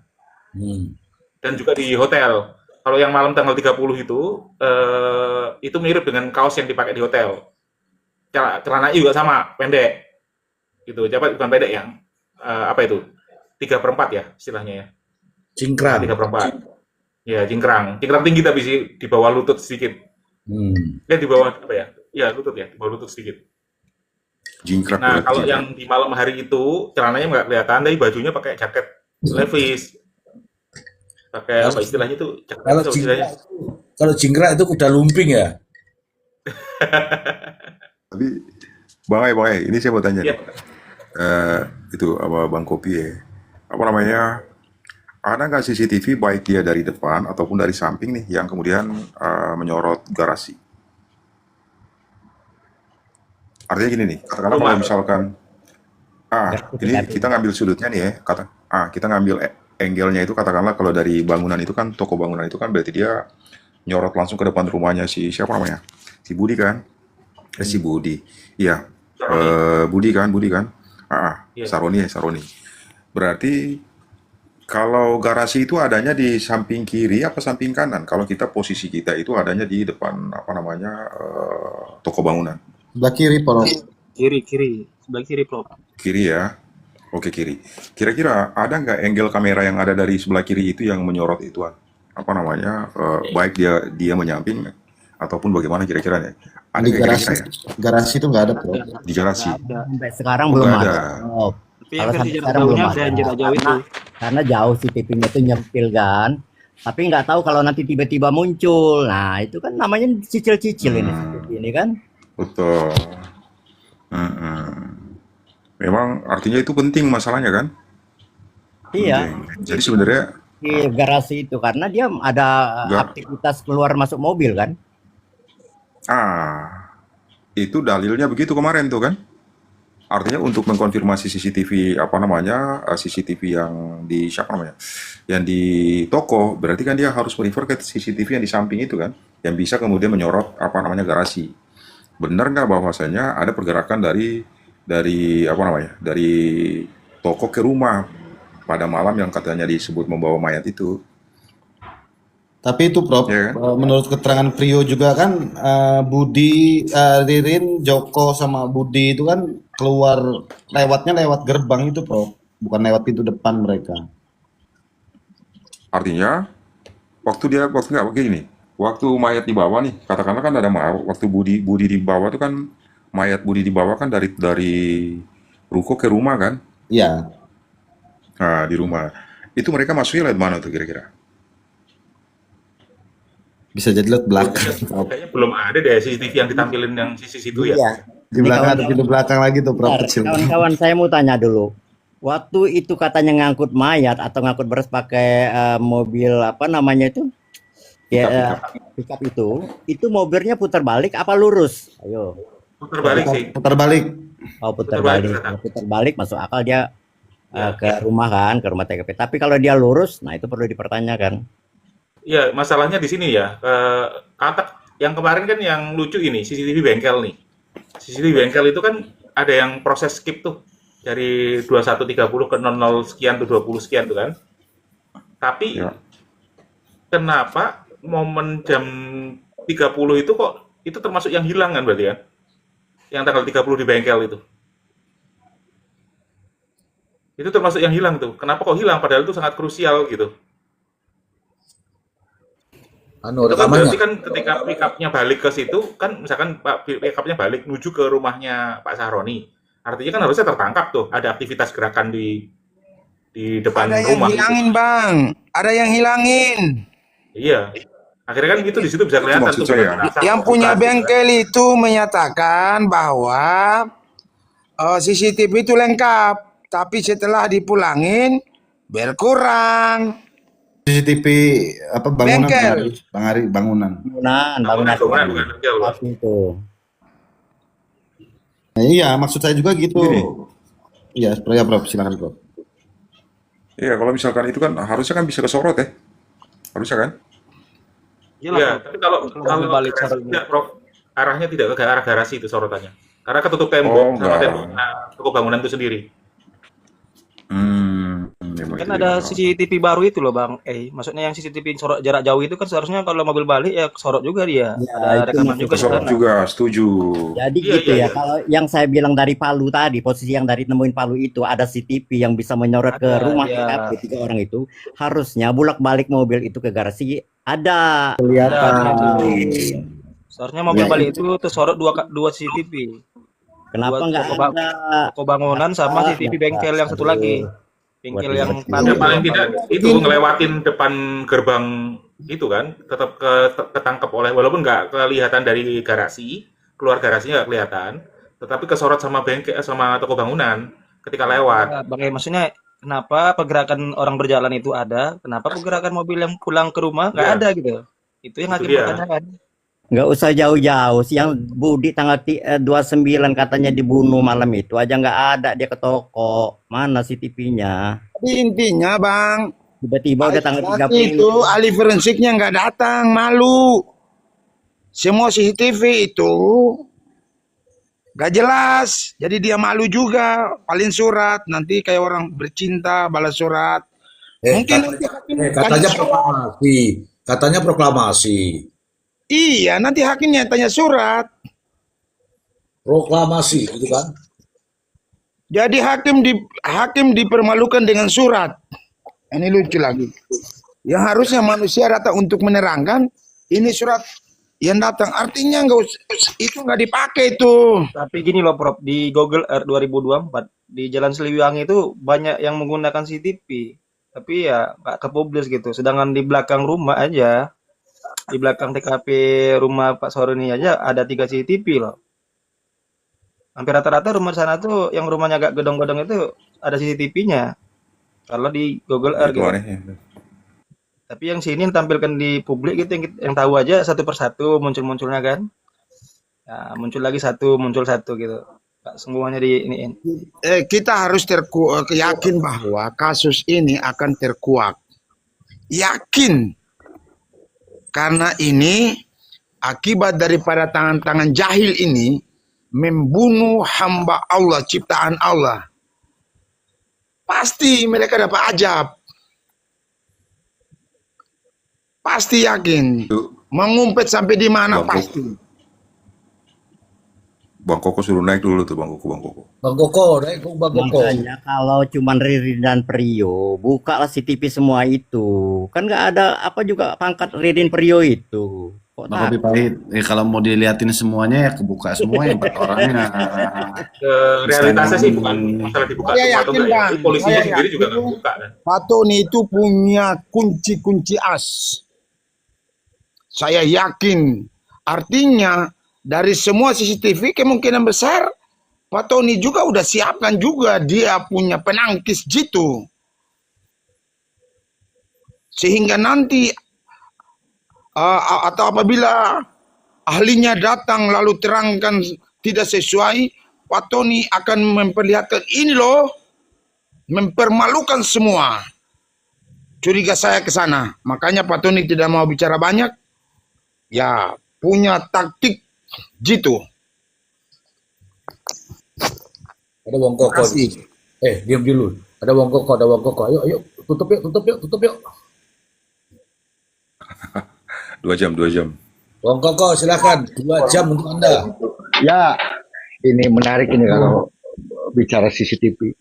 Dan juga di hotel. Kalau yang malam tanggal 30 itu mirip dengan kaos yang dipakai di hotel. Celana juga sama, pendek. Gitu, bukan pendek yang apa itu? 3/4 ya istilahnya ya. Cingkrang. 3/4. Ya, cingkrang. Cingkrang tinggi tapi sih di bawah lutut sedikit. Di bawah apa ya? Ya, lutut ya, di bawah lutut sedikit. Jingkrak Nah, berarti kalau jingkrak. yang di malam hari itu celananya nggak kelihatan, tapi bajunya pakai jaket levis. Pakai apa istilahnya itu? Kalau Jaket istilahnya. jingkrak itu kuda lumping ya. Tapi Bang Ai, ini saya mau tanya Iya, nih. Itu apa Bang Kopi ya? Apa namanya? Ada nggak CCTV baik dia dari depan ataupun dari samping nih yang kemudian menyorot garasi? Artinya gini nih, katakanlah kalau rumah. misalkan ini kita ngambil sudutnya nih ya, kita ngambil angle-nya itu katakanlah kalau dari bangunan itu kan toko bangunan itu kan berarti dia nyorot langsung ke depan rumahnya si siapa namanya? Si Budi kan? Si Budi. Iya. Budi kan? Iya. Saroni. Berarti kalau garasi itu adanya di samping kiri apa samping kanan? Kalau posisi kita itu adanya di depan apa namanya toko bangunan. Sebelah kiri, Polo. Kiri, sebelah kiri, Prof. Kiri ya. Oke kiri. Kira-kira ada nggak angle kamera yang ada dari sebelah kiri itu yang menyorot itu apa namanya baik dia menyamping ataupun bagaimana kira-kira ya? Ada Di nggak kira-kira ya? garasi itu nggak ada, Bro. Di garasi. Sampai sekarang Oh, belum nggak ada. ada. Oh, Tapi yang kalau versi sampai jarak sekarang belum jauhnya ada. dan jarak jauh itu. Karena jauh CCTV-nya itu nyempil kan. Tapi nggak tahu kalau nanti tiba-tiba muncul. Nah, itu kan namanya cicil-cicil ini CCTV ini kan. Betul. Memang artinya itu penting masalahnya kan? Iya, Penting. Jadi sebenarnya di garasi itu karena dia ada nggak aktivitas keluar masuk mobil kan. itu dalilnya begitu kemarin tuh kan? Artinya untuk mengkonfirmasi CCTV apa namanya CCTV yang di siapa namanya yang di toko berarti kan dia harus merefer ke CCTV yang di samping itu kan yang bisa kemudian menyorot apa namanya garasi. Benar nggak bahwasanya ada pergerakan dari apa namanya dari toko ke rumah pada malam yang katanya disebut membawa mayat itu, Tapi itu, Prof, ya kan? menurut keterangan Prio juga kan Budi, Ririn, Joko sama Budi itu kan keluar lewatnya lewat gerbang itu, Prof, bukan lewat pintu depan mereka. Artinya waktu nggak begini, waktu mayat di bawah nih, katakanlah kan ada waktu Budi di bawah itu kan mayat Budi dibawa kan dari ruko ke rumah kan? Iya, Nah, di rumah. Itu mereka masuknya lewat mana tuh kira-kira? bisa jadi lihat Oh, belakang. kayaknya belum ada deh CCTV yang ditampilin yang sisi situ ya. Iya. Di Ini belakang ada kawan-kawan, pintu belakang lagi tuh, Prof, bentar, kecil. kawan-kawan saya mau tanya dulu. Waktu itu katanya ngangkut mayat atau ngangkut beras pakai mobil apa namanya itu? Ya, Pickup. pickup itu mobilnya putar balik apa lurus? Ayo. Putar balik sih. Putar balik. Oh, putar Putar balik balik. ternyata. Kalau putar balik masuk akal dia Ya. ke rumah kan, ke rumah TKP. Tapi kalau dia lurus, nah itu perlu dipertanyakan. Iya, masalahnya di sini ya. Kata yang kemarin kan yang lucu ini CCTV bengkel nih. CCTV bengkel itu kan ada yang proses skip tuh dari 21.30 ke 00 sekian tuh 20 sekian tuh kan. Tapi Ya. kenapa momen jam 30 itu kok itu termasuk yang hilang kan berarti ya? Yang tanggal 30 di bengkel itu. Itu termasuk yang hilang tuh. Kenapa kok hilang? Padahal itu sangat krusial gitu. Anu Itu kan rekamannya. berarti kan ketika pickupnya balik ke situ, kan misalkan Pak pickupnya balik menuju ke rumahnya Pak Sahroni. Artinya kan harusnya tertangkap tuh, ada aktivitas gerakan di depan Ada yang rumah gitu. hilangin, Bang. Ada yang hilangin. Iya. Akhirnya kan gitu di situ bisa Itu kelihatan maksud tuh saya. benar-benar asap Yang bukan punya gitu kan. bengkel itu menyatakan bahwa CCTV itu lengkap, tapi setelah dipulangin berkurang. CCTV apa bangunan, Bengkel. Bang Ari, bangunan. Bangunan bukan bengkel, Bang. Pasti itu. Nah, iya, maksud saya juga gitu. Gini. Iya, ya, Prof, silakan, Prof. Iya, kalau misalkan itu kan harusnya kan bisa kesorot ya. Harusnya kan? Iyalah, Iya, Prof. tapi kalau Kalau balik garasi sorotnya. tidak, Prof, arahnya tidak ke arah garasi itu sorotannya. Karena ketutup Oh, tembok sama enggak. tembok toko bangunan itu sendiri. Ya, Kan begitu ada ya. CCTV baru itu loh Bang. Maksudnya yang CCTV sorot jarak jauh itu kan seharusnya kalau mobil balik ya sorot juga dia. Ya, Ada itu rekaman masuk juga di Kesorot sana. juga, setuju. Jadi Iya, gitu iya, ya. iya. Kalau yang saya bilang dari Palu tadi, posisi yang dari nemuin Palu itu ada CCTV yang bisa menyorot ke Ada, rumah iya. TKP 3 orang itu, harusnya bolak-balik mobil itu ke garasi ada. Ada Kelihatan. itu. Seharusnya mobil Ya, balik itu tersorot dua CCTV. Kenapa Dua nggak ada? toko bangunan sama CCTV bengkel yang satu lagi. Bengkel yang Buat Ya tadi paling itu. tidak itu ngelewatin depan gerbang itu kan tetap ketangkep oleh walaupun nggak kelihatan dari garasi, keluar garasinya nggak kelihatan, tetapi kesorot sama bengkel sama toko bangunan ketika lewat. Nah, Bang, maksudnya kenapa pergerakan orang berjalan itu ada, kenapa pergerakan mobil yang pulang ke rumah nggak Iya, ada gitu? Itu yang itu hakim dia. pertanyakan. Nggak usah jauh-jauh. Yang Budi tanggal 29 katanya dibunuh malam itu aja nggak ada dia ke toko. Mana CCTV-nya? Jadi intinya, Bang, Tiba-tiba udah tanggal laki-laki itu 30. ahli forensiknya nggak datang, malu. Semua CCTV itu nggak jelas, jadi dia malu juga. Paling surat, nanti kayak orang bercinta balas surat. Mungkin nanti hakim tanya Katanya surat. proklamasi. Katanya proklamasi. Iya, nanti hakimnya tanya surat. Proklamasi gitu kan. Jadi hakim dipermalukan dengan surat. Ini lucu lagi. Yang harusnya manusia datang untuk menerangkan, ini surat yang datang. Artinya itu nggak dipakai itu. Tapi gini loh Prof, di Google Earth 2024 di Jalan Siliwangi itu banyak yang menggunakan CCTV. Tapi ya nggak kepublis gitu. Sedangkan di belakang rumah aja, di belakang TKP rumah Pak Sahroni aja ada 3 CCTV loh. Hampir rata-rata rumah sana tuh yang rumahnya agak gedong-gedong itu ada CCTV-nya. Kalau di Google Ya, Earth itu gitu. anehnya. Tapi yang sini yang tampilkan di publik gitu yang tahu aja satu persatu muncul-munculnya kan. Nah, muncul lagi satu, muncul satu gitu. Nggak semuanya di iniin. Kita harus yakin bahwa kasus ini akan terkuak. Yakin. Karena ini akibat daripada tangan-tangan jahil ini membunuh hamba Allah, ciptaan Allah. Pasti mereka dapat ajab. Pasti yakin. Itu Mengumpet sampai di mana Bang Koko, pasti. Bang Koko suruh naik dulu tuh Bang Koko, Bang Koko. Bang Koko, naik Bang Koko. Makanya kalau cuman Ririn dan Prio, bukalah CCTV semua itu. Kan nggak ada apa juga pangkat Ririn Prio itu. Kok Bang Kopi takut? Pahit. Kalau mau diliatin semuanya ya kebuka semua yang 4 orangnya. Realitasnya sih Misalnya bukan masalah dibuka Saya semua atau yakin enggak ya. Bang, Tapi polisinya saya sendiri juga yakin nggak buka kan. Pak Tony itu punya kunci-kunci as. Saya yakin. Artinya dari semua CCTV kemungkinan besar Pak Tony juga udah siapkan juga dia punya penangkis jitu. Sehingga nanti atau apabila ahlinya datang lalu terangkan tidak sesuai, Pak Tony akan memperlihatkan ini loh, mempermalukan semua. Curiga saya ke sana. Makanya Pak Tony tidak mau bicara banyak. Ya, punya taktik jitu. Ada Wong Koko. Kasih. Diam dulu. Ada Wong Koko, ada Wong Koko. Ayo, ayo, tutup yuk, tutup yuk, tutup yuk. 2 jam, 2 jam. Wong Koko, silakan. 2 jam untuk Anda. Ya, ini menarik ini kalau bicara CCTV.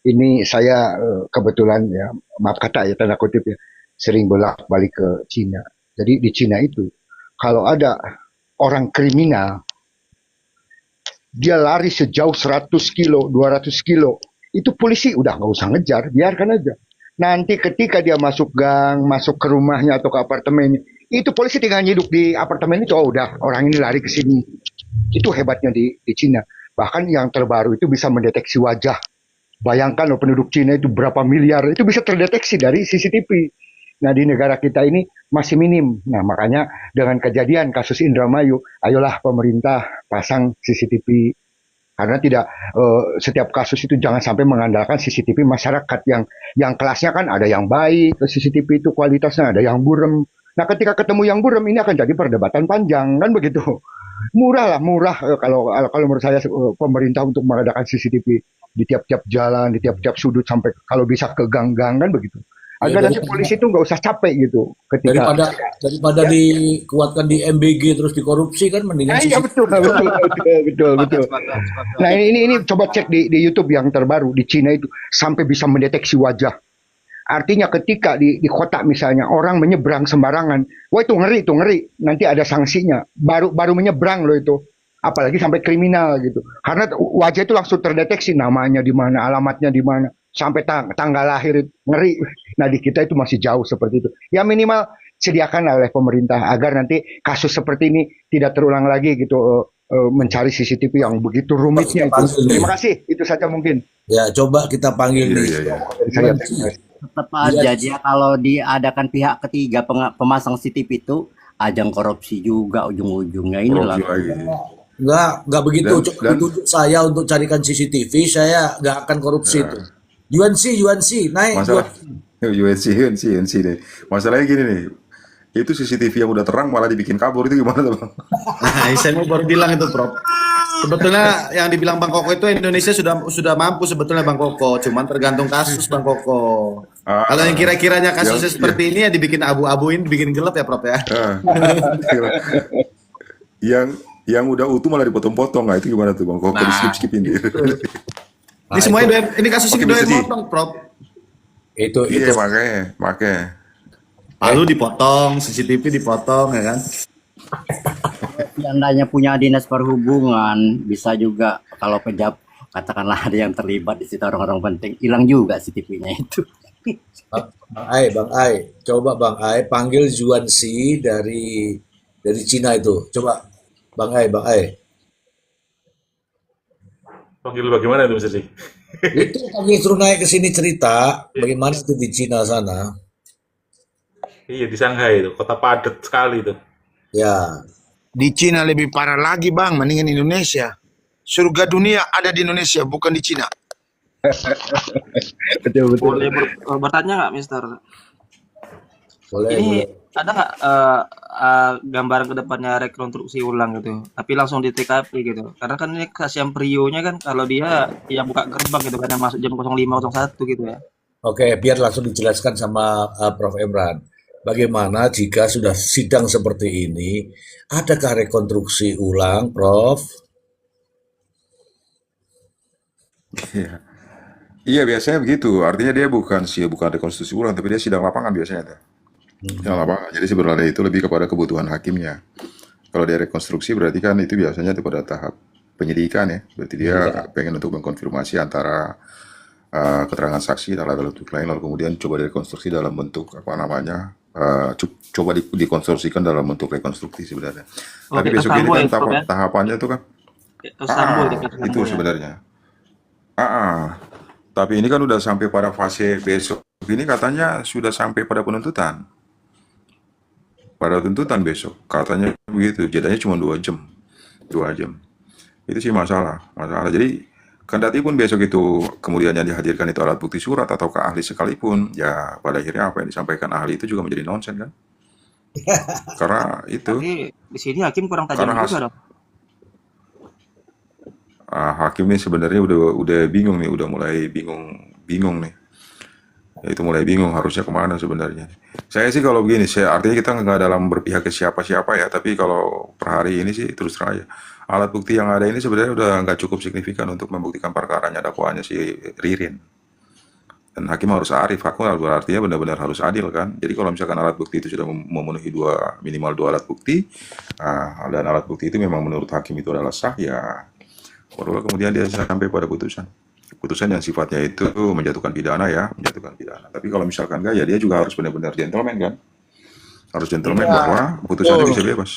Ini saya kebetulan ya, maaf kata ya tanda kutip ya, sering bolak-balik ke Cina. Jadi di Cina itu kalau ada orang kriminal, dia lari sejauh 100 kilo, 200 kilo, itu polisi udah nggak usah ngejar, biarkan aja. Nanti ketika dia masuk gang, masuk ke rumahnya atau ke apartemennya, itu polisi tinggal nyiduk di apartemen itu, oh udah orang ini lari ke sini. Itu hebatnya di Cina. Bahkan yang terbaru itu bisa mendeteksi wajah. Bayangkan loh penduduk Cina itu berapa miliar, itu bisa terdeteksi dari CCTV. Nah di negara kita ini masih minim. Nah makanya dengan kejadian kasus Indramayu, ayolah pemerintah pasang CCTV. Karena tidak setiap kasus itu jangan sampai mengandalkan CCTV masyarakat yang kelasnya kan ada yang baik, CCTV itu kualitasnya ada yang burem. Nah ketika ketemu yang burem ini akan jadi perdebatan panjang kan begitu. Murah lah, murah kalau menurut saya pemerintah untuk mengadakan CCTV di tiap-tiap jalan, di tiap-tiap sudut sampai kalau bisa ke gang-gang kan begitu. Ya, Agar nanti polisi itu nggak usah capek gitu ketika. daripada dikuatkan di MBG terus dikorupsi kan mendingan Iya betul, betul. Nah ini coba cek di YouTube yang terbaru di Cina itu sampai bisa mendeteksi wajah. Artinya ketika di kota misalnya orang menyeberang sembarangan, wah itu ngeri. Nanti ada sanksinya. Baru menyeberang loh itu. Apalagi sampai kriminal gitu. Karena wajah itu langsung terdeteksi namanya di mana, alamatnya di mana, sampai tanggal lahir ngeri. Nah di kita itu masih jauh seperti itu. Ya minimal sediakan oleh pemerintah agar nanti kasus seperti ini tidak terulang lagi gitu. Mencari CCTV yang begitu rumitnya itu. Terima kasih. Itu saja mungkin. Ya, coba kita panggil nih. Saya Tetap aja dia kalau diadakan pihak ketiga pemasang CCTV itu ajang korupsi juga ujung-ujungnya ini lah. Korupsi lagi. Enggak begitu. Dan- Coba dan- ditunjuk saya untuk carikan CCTV, saya nggak akan korupsi itu. UNC, naik. Masalah UNC deh. Masalahnya gini nih. Itu CCTV yang udah terang malah dibikin kabur itu gimana tuh, Bang? Nah, saya mau baru bilang itu, Prof. Sebetulnya yang dibilang Bang Koko itu Indonesia sudah mampu sebetulnya Bang Koko, cuman tergantung kasus Bang Koko. Kalau yang kira-kiranya kasusnya seperti ini ya dibikin abu-abuin, dibikin gelap ya, Prof ya. Ah. yang udah utuh malah dipotong-potong. Nah, itu gimana tuh, Bang? Kok Nah, di-skip-skipin dia? Ini semuanya ini kasus ini Oke, doyan Mr. Ji. motong, Prof. Itu Iya, makanya. Lalu dipotong, CCTV dipotong ya kan. Seandainya punya dinas perhubungan bisa juga kalau katakanlah ada yang terlibat di situ orang-orang penting hilang juga CCTV-nya itu. Bang Ai, coba Bang Ai panggil Juansi dari Cina itu. Coba Bang Ai. Panggil bagaimana itu Mr. Ji? Itu panggil suruh naik ke sini cerita bagaimana itu di Cina sana. Iya di Shanghai itu, kota padat sekali itu. Ya, Di Cina lebih parah lagi Bang, mendingan Indonesia. Surga dunia ada di Indonesia, bukan di Cina. betul. Boleh bertanya nggak, Mister? boleh. Ini boleh. ada nggak gambaran ke depannya rekonstruksi ulang gitu, tapi langsung di TKP gitu. Karena kan ini kasihan Prio-nya kan kalau dia yang buka gerbang gitu kan yang masuk jam 05.01 gitu ya. Oke, biar langsung dijelaskan sama Prof. Emran. Bagaimana jika sudah sidang seperti ini, adakah rekonstruksi ulang, Prof? Iya, biasanya begitu. Artinya dia bukan rekonstruksi ulang, tapi dia sidang lapangan biasanya tuh. Ya nggak apa. Jadi sebenarnya itu lebih kepada kebutuhan hakimnya. Kalau dia rekonstruksi berarti kan itu biasanya itu pada tahap penyidikan ya. Berarti dia Iya. pengen untuk mengkonfirmasi antara keterangan saksi dan alat bukti lain, lalu kemudian coba direkonstruksi dalam bentuk apa namanya, coba dikonstruksikan dalam bentuk rekonstruksi sebenarnya. Oh, Tapi kayak kasus besok ini Sambo kan ya, Prof ya? tahapannya itu kan, Kayak kasus Sambo itu, kasus itu Sambo ya. sebenarnya. Ah, ah. Tapi ini kan udah sampai pada fase besok ini katanya sudah sampai pada penuntutan. Pada tuntutan besok katanya begitu. Jadinya cuma 2 jam, 2 jam. Itu sih masalah. Jadi kendati pun besok itu kemudian yang dihadirkan itu alat bukti surat atau ke ahli sekalipun, ya pada akhirnya apa yang disampaikan ahli itu juga menjadi nonsens kan? Karena itu, Tapi di sini hakim kurang tajam karena juga dong. hakim nih sebenarnya udah bingung nih, udah mulai bingung nih. Ya, itu mulai bingung harusnya kemana sebenarnya. Saya sih kalau begini, artinya kita nggak dalam berpihak ke siapa-siapa ya, tapi kalau per hari ini sih terus terang aja, alat bukti yang ada ini sebenarnya udah nggak cukup signifikan untuk membuktikan perkaranya dakwaannya si Ririn. Dan hakim harus arif, hakim artinya benar-benar harus adil kan. Jadi kalau misalkan alat bukti itu sudah memenuhi minimal 2 alat bukti, dan alat bukti itu memang menurut hakim itu adalah sah, ya barulah kemudian dia sampai pada putusan yang sifatnya itu menjatuhkan pidana ya, menjatuhkan pidana. Tapi kalau misalkan enggak, ya dia juga harus benar-benar gentleman kan, harus gentleman Iya, bahwa putusannya bisa betul. bebas.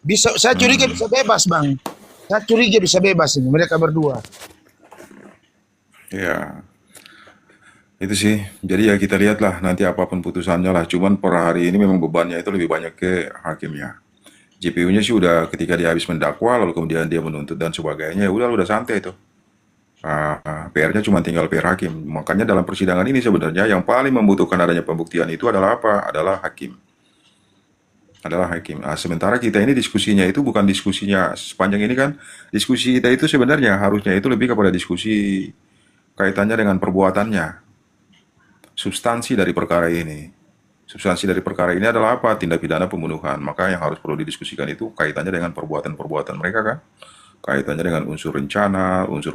Bisa, saya curiga bisa bebas, Bang. Saya curiga bisa bebas ini, mereka berdua. Ya, itu sih. Jadi ya kita lihatlah nanti apapun putusannya lah. Cuman per hari ini memang bebannya itu lebih banyak ke hakimnya. JPU-nya sih udah ketika dia habis mendakwa, lalu kemudian dia menuntut dan sebagainya, ya udah santai itu. PR-nya cuma tinggal PR hakim. Makanya dalam persidangan ini sebenarnya yang paling membutuhkan adanya pembuktian itu adalah apa? Adalah hakim. Sementara kita ini diskusinya itu bukan diskusinya sepanjang ini kan, diskusi kita itu sebenarnya harusnya itu lebih kepada diskusi kaitannya dengan perbuatannya, substansi dari perkara ini. Substansi dari perkara ini adalah apa? Tindak pidana pembunuhan. Maka yang harus perlu didiskusikan itu kaitannya dengan perbuatan-perbuatan mereka kan, kaitannya dengan unsur rencana, unsur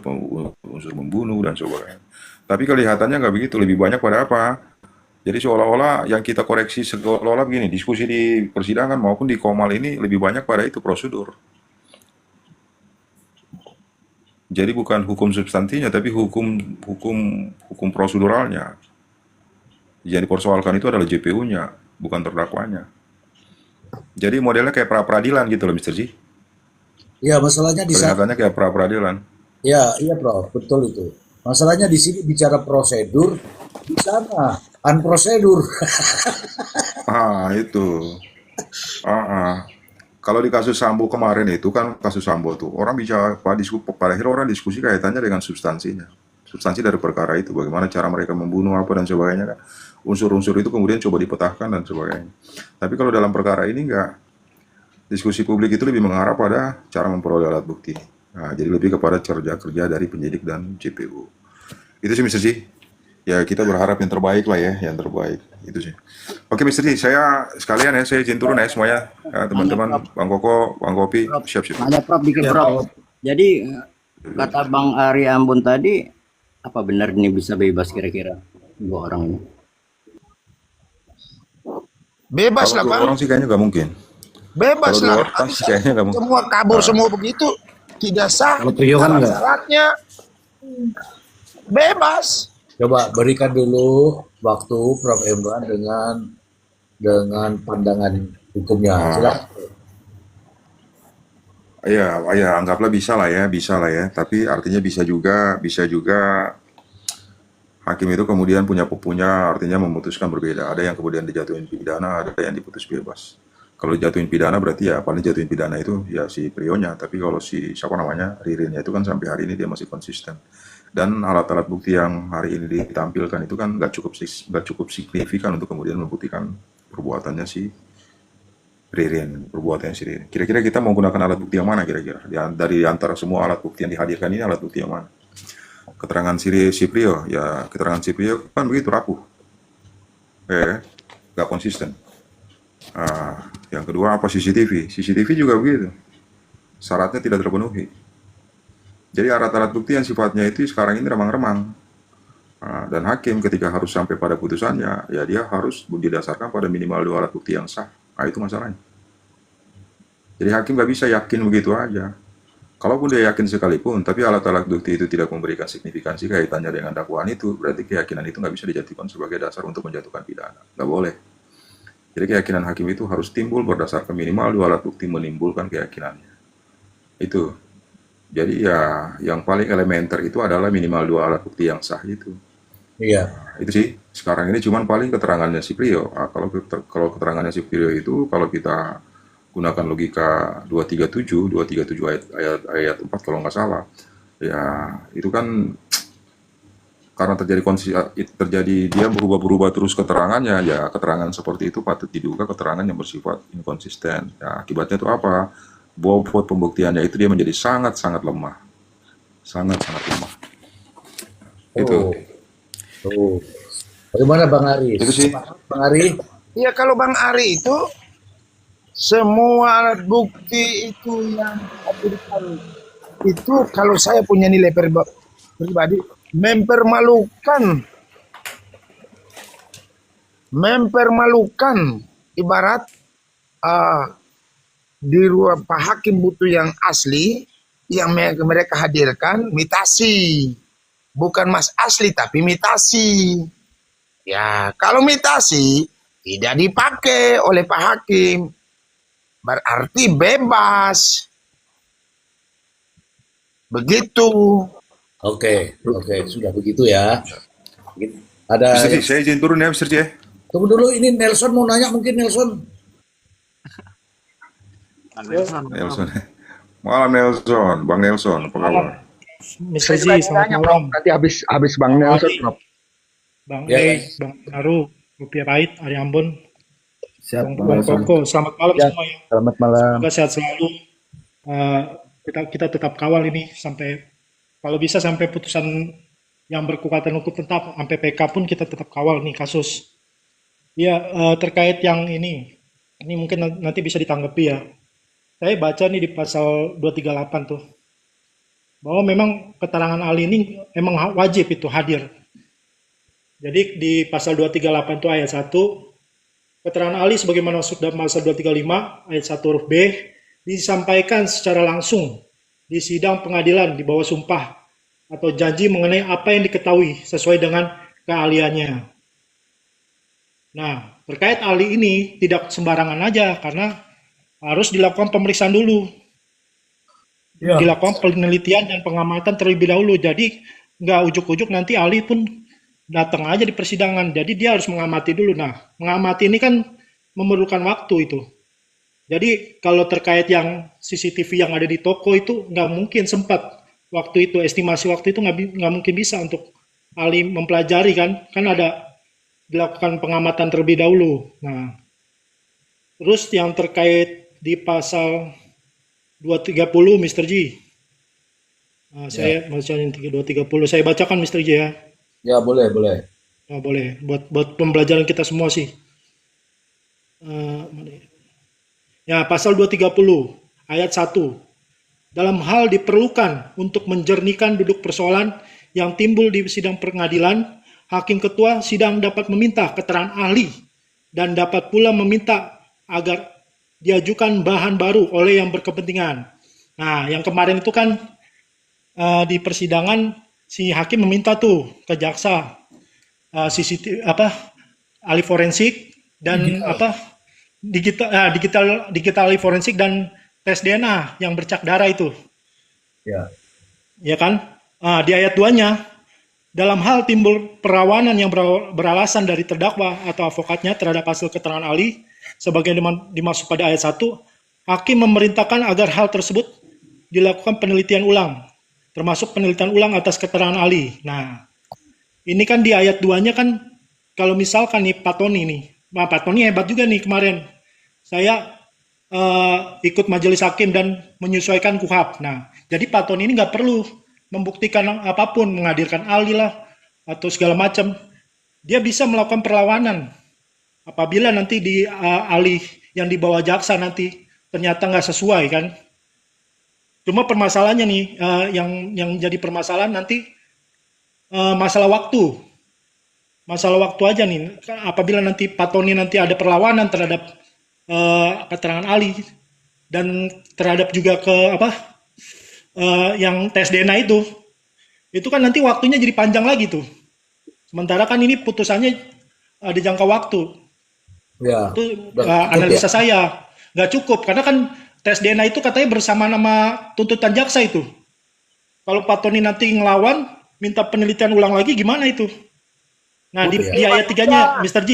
membunuh dan sebagainya. Tapi kelihatannya nggak begitu, lebih banyak pada apa? Jadi seolah-olah yang kita koreksi seolah-olah begini, diskusi di persidangan maupun di Komal ini lebih banyak pada itu prosedur. Jadi bukan hukum substansinya, tapi hukum proseduralnya. Yang dipersoalkan itu adalah JPU-nya, bukan terdakwanya. Jadi modelnya kayak pra-peradilan gitu loh, Mr. Ji. Ya, masalahnya di sana. Kelihatannya kayak pra-peradilan. Ya, iya, Prof. Betul itu. Masalahnya di sini bicara prosedur, di sana unprosedur. Itu. Kalau di kasus Sambo kemarin itu kan kasus Sambo tuh orang bicara pada akhirnya orang diskusi kaitannya dengan substansinya, substansi dari perkara itu, bagaimana cara mereka membunuh apa dan sebagainya kan, unsur-unsur itu kemudian coba dipetahkan dan sebagainya. Tapi kalau dalam perkara ini enggak, diskusi publik itu lebih mengarah pada cara memperoleh alat bukti. Nah, jadi lebih kepada kerja dari penyidik dan JPU. Itu sih Mr. Ji. Ya kita berharap yang terbaik lah ya, yang terbaik itu sih. Oke Mr. Ji, saya sekalian ya, saya izin turun ya semuanya. Teman-teman, Bang Koko, Bang Kopi, siap-siap. Nanya Prof dikit Ya, Prof. Jadi kata Bang Ari Ambon tadi, apa benar ini bisa bebas kira-kira 2 orang ini? Bebas Kalau lah, 2 Bang. orang sih kayaknya nggak mungkin. Bebas Kalau 2 lah. orang sih kayaknya nggak mungkin. Semua kabur semua begitu, tidak sah. Kalau Trio kan enggak. Syaratnya bebas. Coba berikan dulu waktu Prof. Emran dengan pandangan hukumnya. Silakan. Ya, anggaplah bisa lah ya. Tapi artinya bisa juga hakim itu kemudian punya artinya memutuskan berbeda. Ada yang kemudian dijatuhin pidana, ada yang diputus bebas. Kalau dijatuhin pidana berarti ya paling jatuhin pidana itu ya si Prionya. Tapi kalau si siapa namanya Ririnnya itu kan sampai hari ini dia masih konsisten. Dan alat-alat bukti yang hari ini ditampilkan itu kan nggak cukup signifikan untuk kemudian membuktikan perbuatannya si Ririn. Kira-kira kita mau gunakan alat bukti yang mana kira-kira? Dari antara semua alat bukti yang dihadirkan ini alat bukti yang mana? Keterangan si Prio, ya keterangan si Prio kan begitu rapuh, nggak konsisten. Yang kedua apa CCTV juga begitu, syaratnya tidak terpenuhi. Jadi alat-alat bukti yang sifatnya itu sekarang ini remang-remang, Dan hakim ketika harus sampai pada putusannya, ya dia harus didasarkan pada minimal 2 alat bukti yang sah. Nah, itu masalahnya. Jadi hakim nggak bisa yakin begitu aja. Kalaupun dia yakin sekalipun, tapi alat-alat bukti itu tidak memberikan signifikansi kaitannya dengan dakwaan itu, berarti keyakinan itu nggak bisa dijadikan sebagai dasar untuk menjatuhkan pidana. Nggak boleh. Jadi keyakinan hakim itu harus timbul berdasarkan minimal 2 alat bukti menimbulkan keyakinannya. Itu. Jadi ya yang paling elementer itu adalah minimal 2 alat bukti yang sah itu. Iya. Itu sih. Sekarang ini cuman paling keterangannya si Priyo. Nah, kalau keterangannya si Priyo itu kalau kita gunakan logika 237 ayat 4 kalau nggak salah. Ya, itu kan karena terjadi dia berubah-berubah terus keterangannya, ya keterangan seperti itu patut diduga keterangan yang bersifat inkonsisten. Ya, akibatnya itu apa? Bobot pembuktiannya itu dia menjadi sangat-sangat lemah. Sangat-sangat lemah. Itu. Oh. Bagaimana Bang Ari? Itu sih. Bang Ari? Ya kalau Bang Ari itu semua alat bukti itu yang diberikan itu kalau saya punya nilai pribadi mempermalukan ibarat di ruang Pak Hakim butuh yang asli yang mereka hadirkan mitasi, bukan mas asli tapi mitasi. Ya kalau mitasi tidak dipakai oleh Pak Hakim berarti bebas. Begitu. Oke, sudah begitu ya. Ada Mr. J, saya izin turun ya, Mr. J. Tunggu dulu, ini Nelson mau nanya mungkin Nelson. Nelson. Malam Nelson, Bang Nelson, apa kabar? Mr. Ji, selamat malam. Nanti habis Bang Nelson, Prof. Bang Ya. Bang Aru, Rupiah Pahit, Ari Ambon, Siap, Bang Koko, selamat malam Ya. semua ya. Selamat malam. Semoga sehat selalu. Kita tetap kawal ini sampai kalau bisa sampai putusan yang berkekuatan hukum tetap sampai PK pun kita tetap kawal nih kasus. Ya terkait yang ini mungkin nanti bisa ditanggapi ya. Saya baca nih di pasal 238 tuh bahwa memang keterangan ahli ini emang wajib itu hadir. Jadi di pasal 238 itu ayat 1 keterangan ahli sebagaimana maksud dalam pasal 235 ayat 1 huruf B disampaikan secara langsung di sidang pengadilan di bawah sumpah atau janji mengenai apa yang diketahui sesuai dengan keahliannya. Nah, terkait ahli ini tidak sembarangan aja karena harus dilakukan pemeriksaan dulu. Ya. Dilakukan penelitian dan pengamatan terlebih dahulu. Jadi nggak ujuk-ujuk nanti ahli pun datang aja di persidangan. Jadi dia harus mengamati dulu. Nah, mengamati ini kan memerlukan waktu itu. Jadi kalau terkait yang CCTV yang ada di toko itu nggak mungkin sempat waktu itu, estimasi waktu itu nggak mungkin bisa untuk ahli mempelajari kan ada dilakukan pengamatan terlebih dahulu. Nah, terus yang terkait di pasal 230 Mr. Ji, saya baca yang 230 saya bacakan Mr. Ji ya. Ya boleh. Nah, boleh buat pembelajaran kita semua sih. Ya, pasal 230 ayat 1. Dalam hal diperlukan untuk menjernihkan duduk persoalan yang timbul di sidang pengadilan, hakim ketua sidang dapat meminta keterangan ahli dan dapat pula meminta agar diajukan bahan baru oleh yang berkepentingan. Nah, yang kemarin itu kan di persidangan si hakim meminta tuh ke jaksa CCTV ahli forensik dan digital forensik dan tes DNA yang bercak darah itu. Ya. Ya kan? Di ayat 2-nya, dalam hal timbul perawanan yang beralasan dari terdakwa atau avokatnya terhadap hasil keterangan ahli, sebagai dimaksud pada ayat 1, hakim memerintahkan agar hal tersebut dilakukan penelitian ulang, termasuk penelitian ulang atas keterangan ahli. Nah, ini kan di ayat 2-nya kan, kalau misalkan nih Pak Tony nih, Pak Tony hebat juga nih kemarin. Saya ikut majelis hakim dan menyesuaikan KUHAP. Nah, jadi Pak Tony ini nggak perlu membuktikan apapun, menghadirkan ahli lah atau segala macam. Dia bisa melakukan perlawanan. Apabila nanti di ahli yang dibawa jaksa nanti ternyata nggak sesuai kan. Cuma permasalahannya nih, yang jadi permasalahan nanti masalah waktu. masalah waktu aja nih. Apabila nanti Pak Tony nanti ada perlawanan terhadap keterangan ahli dan terhadap juga yang tes DNA itu kan nanti waktunya jadi panjang lagi tuh. Sementara kan ini putusannya ada jangka waktu. Ya, Itu udah cukup ya. analisa saya nggak cukup karena kan tes DNA itu katanya bersama nama tuntutan jaksa itu. Kalau Pak Tony nanti ngelawan minta penelitian ulang lagi gimana itu? Nah Betul di ya. ayat 3-nya Mr. G,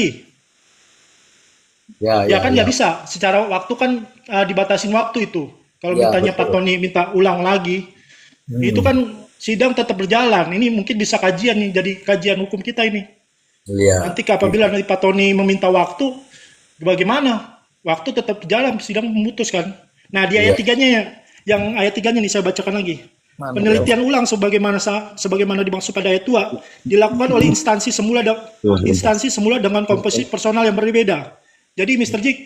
Ya, ya ya, kan ya. nggak bisa. Secara waktu kan dibatasin waktu itu. Kalau Ya, mintanya Pak betul. Tony minta ulang lagi, itu Hmm. kan sidang tetap berjalan. Ini mungkin bisa kajian nih, jadi kajian hukum kita ini. Iya. Nanti apabila nanti Pak Tony meminta waktu, bagaimana? Waktu tetap berjalan, sidang memutuskan. Nah, di ayat Iya. 3-nya yang ayat 3-nya nih saya bacakan lagi. Mana, Prof? Penelitian ulang sebagaimana dimaksud pada ayat 2 dilakukan oleh instansi semula dengan komposisi personal yang berbeda. Jadi Mr. Jik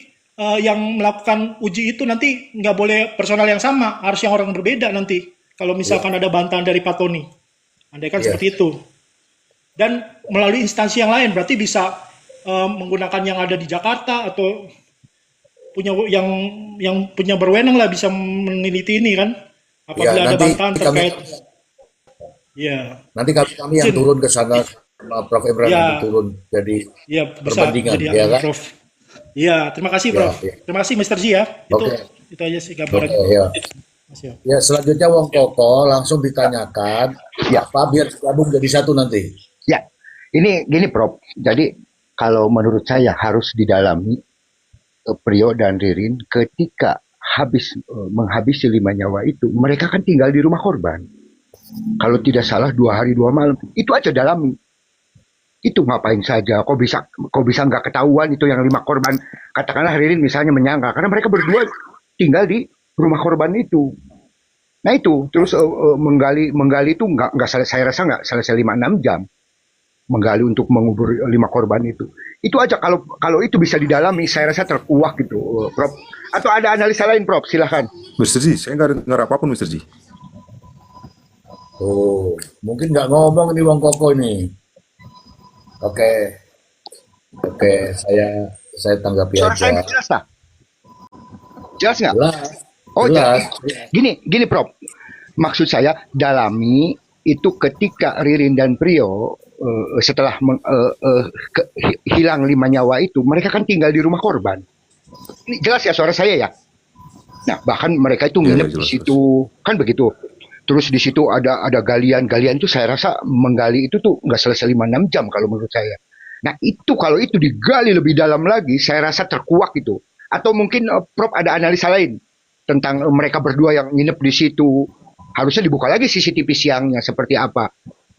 yang melakukan uji itu nanti nggak boleh personal yang sama, harus yang orang berbeda nanti. Kalau misalkan ada bantahan dari Pak Tony, andai kan Iya. seperti itu. Dan melalui instansi yang lain berarti bisa menggunakan yang ada di Jakarta atau punya yang punya berwenang lah bisa meneliti ini kan. Ya, Apabila ada nanti bantahan kami terkait, ya, kami yang izin, turun ke sana sama Prof Imran ya, nanti turun jadi ya bisa perbandingan, jadi ya kan? Prof. Ya, terima kasih Ya, Prof. ya. Terima kasih Mr. Z ya. Oke, Itu aja sih oke, gambaran. ya. Mas ya. Ya, selanjutnya Wong Koko langsung ditanyakan Ya, apa biar gabung jadi satu nanti. ya. Ini gini, Prof. Jadi kalau menurut saya harus didalami Prio dan Ririn ketika menghabisi 5 nyawa itu, mereka kan tinggal di rumah korban. Kalau tidak salah 2 hari 2 malam, itu aja dalami. Itu ngapain saja? Kok bisa nggak ketahuan itu yang 5 korban? Katakanlah Ririn misalnya menyangka karena mereka berdua tinggal di rumah korban itu. Nah itu terus menggali itu nggak saya rasa nggak selesai 5-6 jam menggali untuk mengubur 5 korban itu. Itu aja kalau itu bisa didalami, saya rasa terkuak gitu, Prof. Atau ada analisa lain, Prof? Silahkan. Mr. Ji, saya nggak dengar apapun, Mr. Ji. Oh, mungkin nggak ngomong ini Wong Koko ini. Oke, oke, saya tanggapi Suara saya aja. jelas tak? Jelas nggak? Jelas, Oh, jelas. gini, Prof. Maksud saya dalami itu ketika Ririn dan Prio setelah hilang 5 nyawa itu, mereka kan tinggal di rumah korban. Ini jelas ya suara saya ya. Nah, bahkan mereka itu Iya, nginep iya, di jelas, jelas. situ, kan begitu. Terus di situ ada galian itu saya rasa menggali itu tuh nggak selesai 5-6 jam kalau menurut saya. Nah itu kalau itu digali lebih dalam lagi, saya rasa terkuak itu. Atau mungkin Prof ada analisa lain tentang mereka berdua yang nginep di situ. Harusnya dibuka lagi CCTV siangnya seperti apa.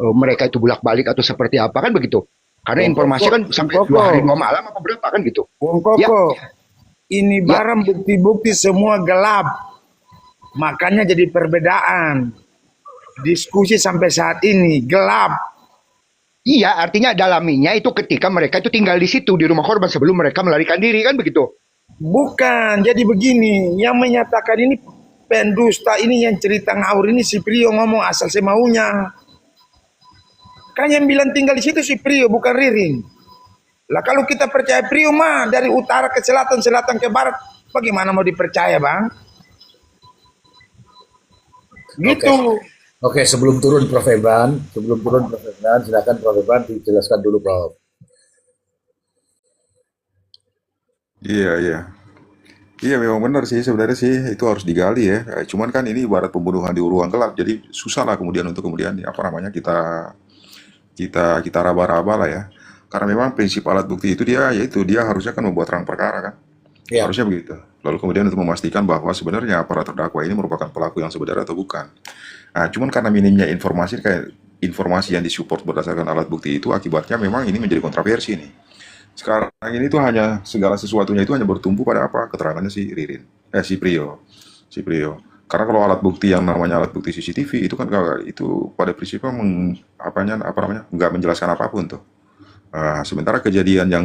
Mereka itu bolak-balik atau seperti apa kan begitu. Karena Wong informasi Koko, kan Wong sampai 2 Koko, hari 2 malam apa berapa kan gitu. Wong Ya, Koko, ini ya, barang bukti-bukti semua gelap, makanya jadi perbedaan. Diskusi sampai saat ini gelap. iya artinya dalaminya itu ketika mereka itu tinggal di situ di rumah korban sebelum mereka melarikan diri kan begitu. Bukan, jadi begini, yang menyatakan ini pendusta ini yang cerita ngawur ini si Prio ngomong asal semaunya. Kan yang bilang tinggal di situ si Prio bukan Ririn. Lah kalau kita percaya Prio mah dari utara ke selatan, selatan ke barat, bagaimana mau dipercaya, Bang? Oke, Gitu. oke. Sebelum turun Prof Imran, silakan Prof Imran dijelaskan dulu, Prof. Iya, iya. Iya, memang benar sih sebenarnya sih itu harus digali ya. Cuman kan ini ibarat pembunuhan di ruang gelap, jadi susah lah kemudian untuk kemudian apa namanya kita raba-raba lah ya. Karena memang prinsip alat bukti itu dia yaitu dia harusnya kan membuat terang perkara kan. Ya, Harusnya begitu. Lalu kemudian untuk memastikan bahwa sebenarnya para terdakwa ini merupakan pelaku yang sebenarnya atau bukan. Nah, cuman karena minimnya informasi yang disupport berdasarkan alat bukti itu akibatnya memang ini menjadi kontroversi nih. Sekarang ini tuh hanya segala sesuatunya itu hanya bertumpu pada apa? Keterangannya si Ririn. Si Prio. Si Prio. Karena kalau alat bukti yang namanya alat bukti CCTV itu kan itu pada prinsipnya apa namanya nggak menjelaskan apapun tuh. Sementara kejadian yang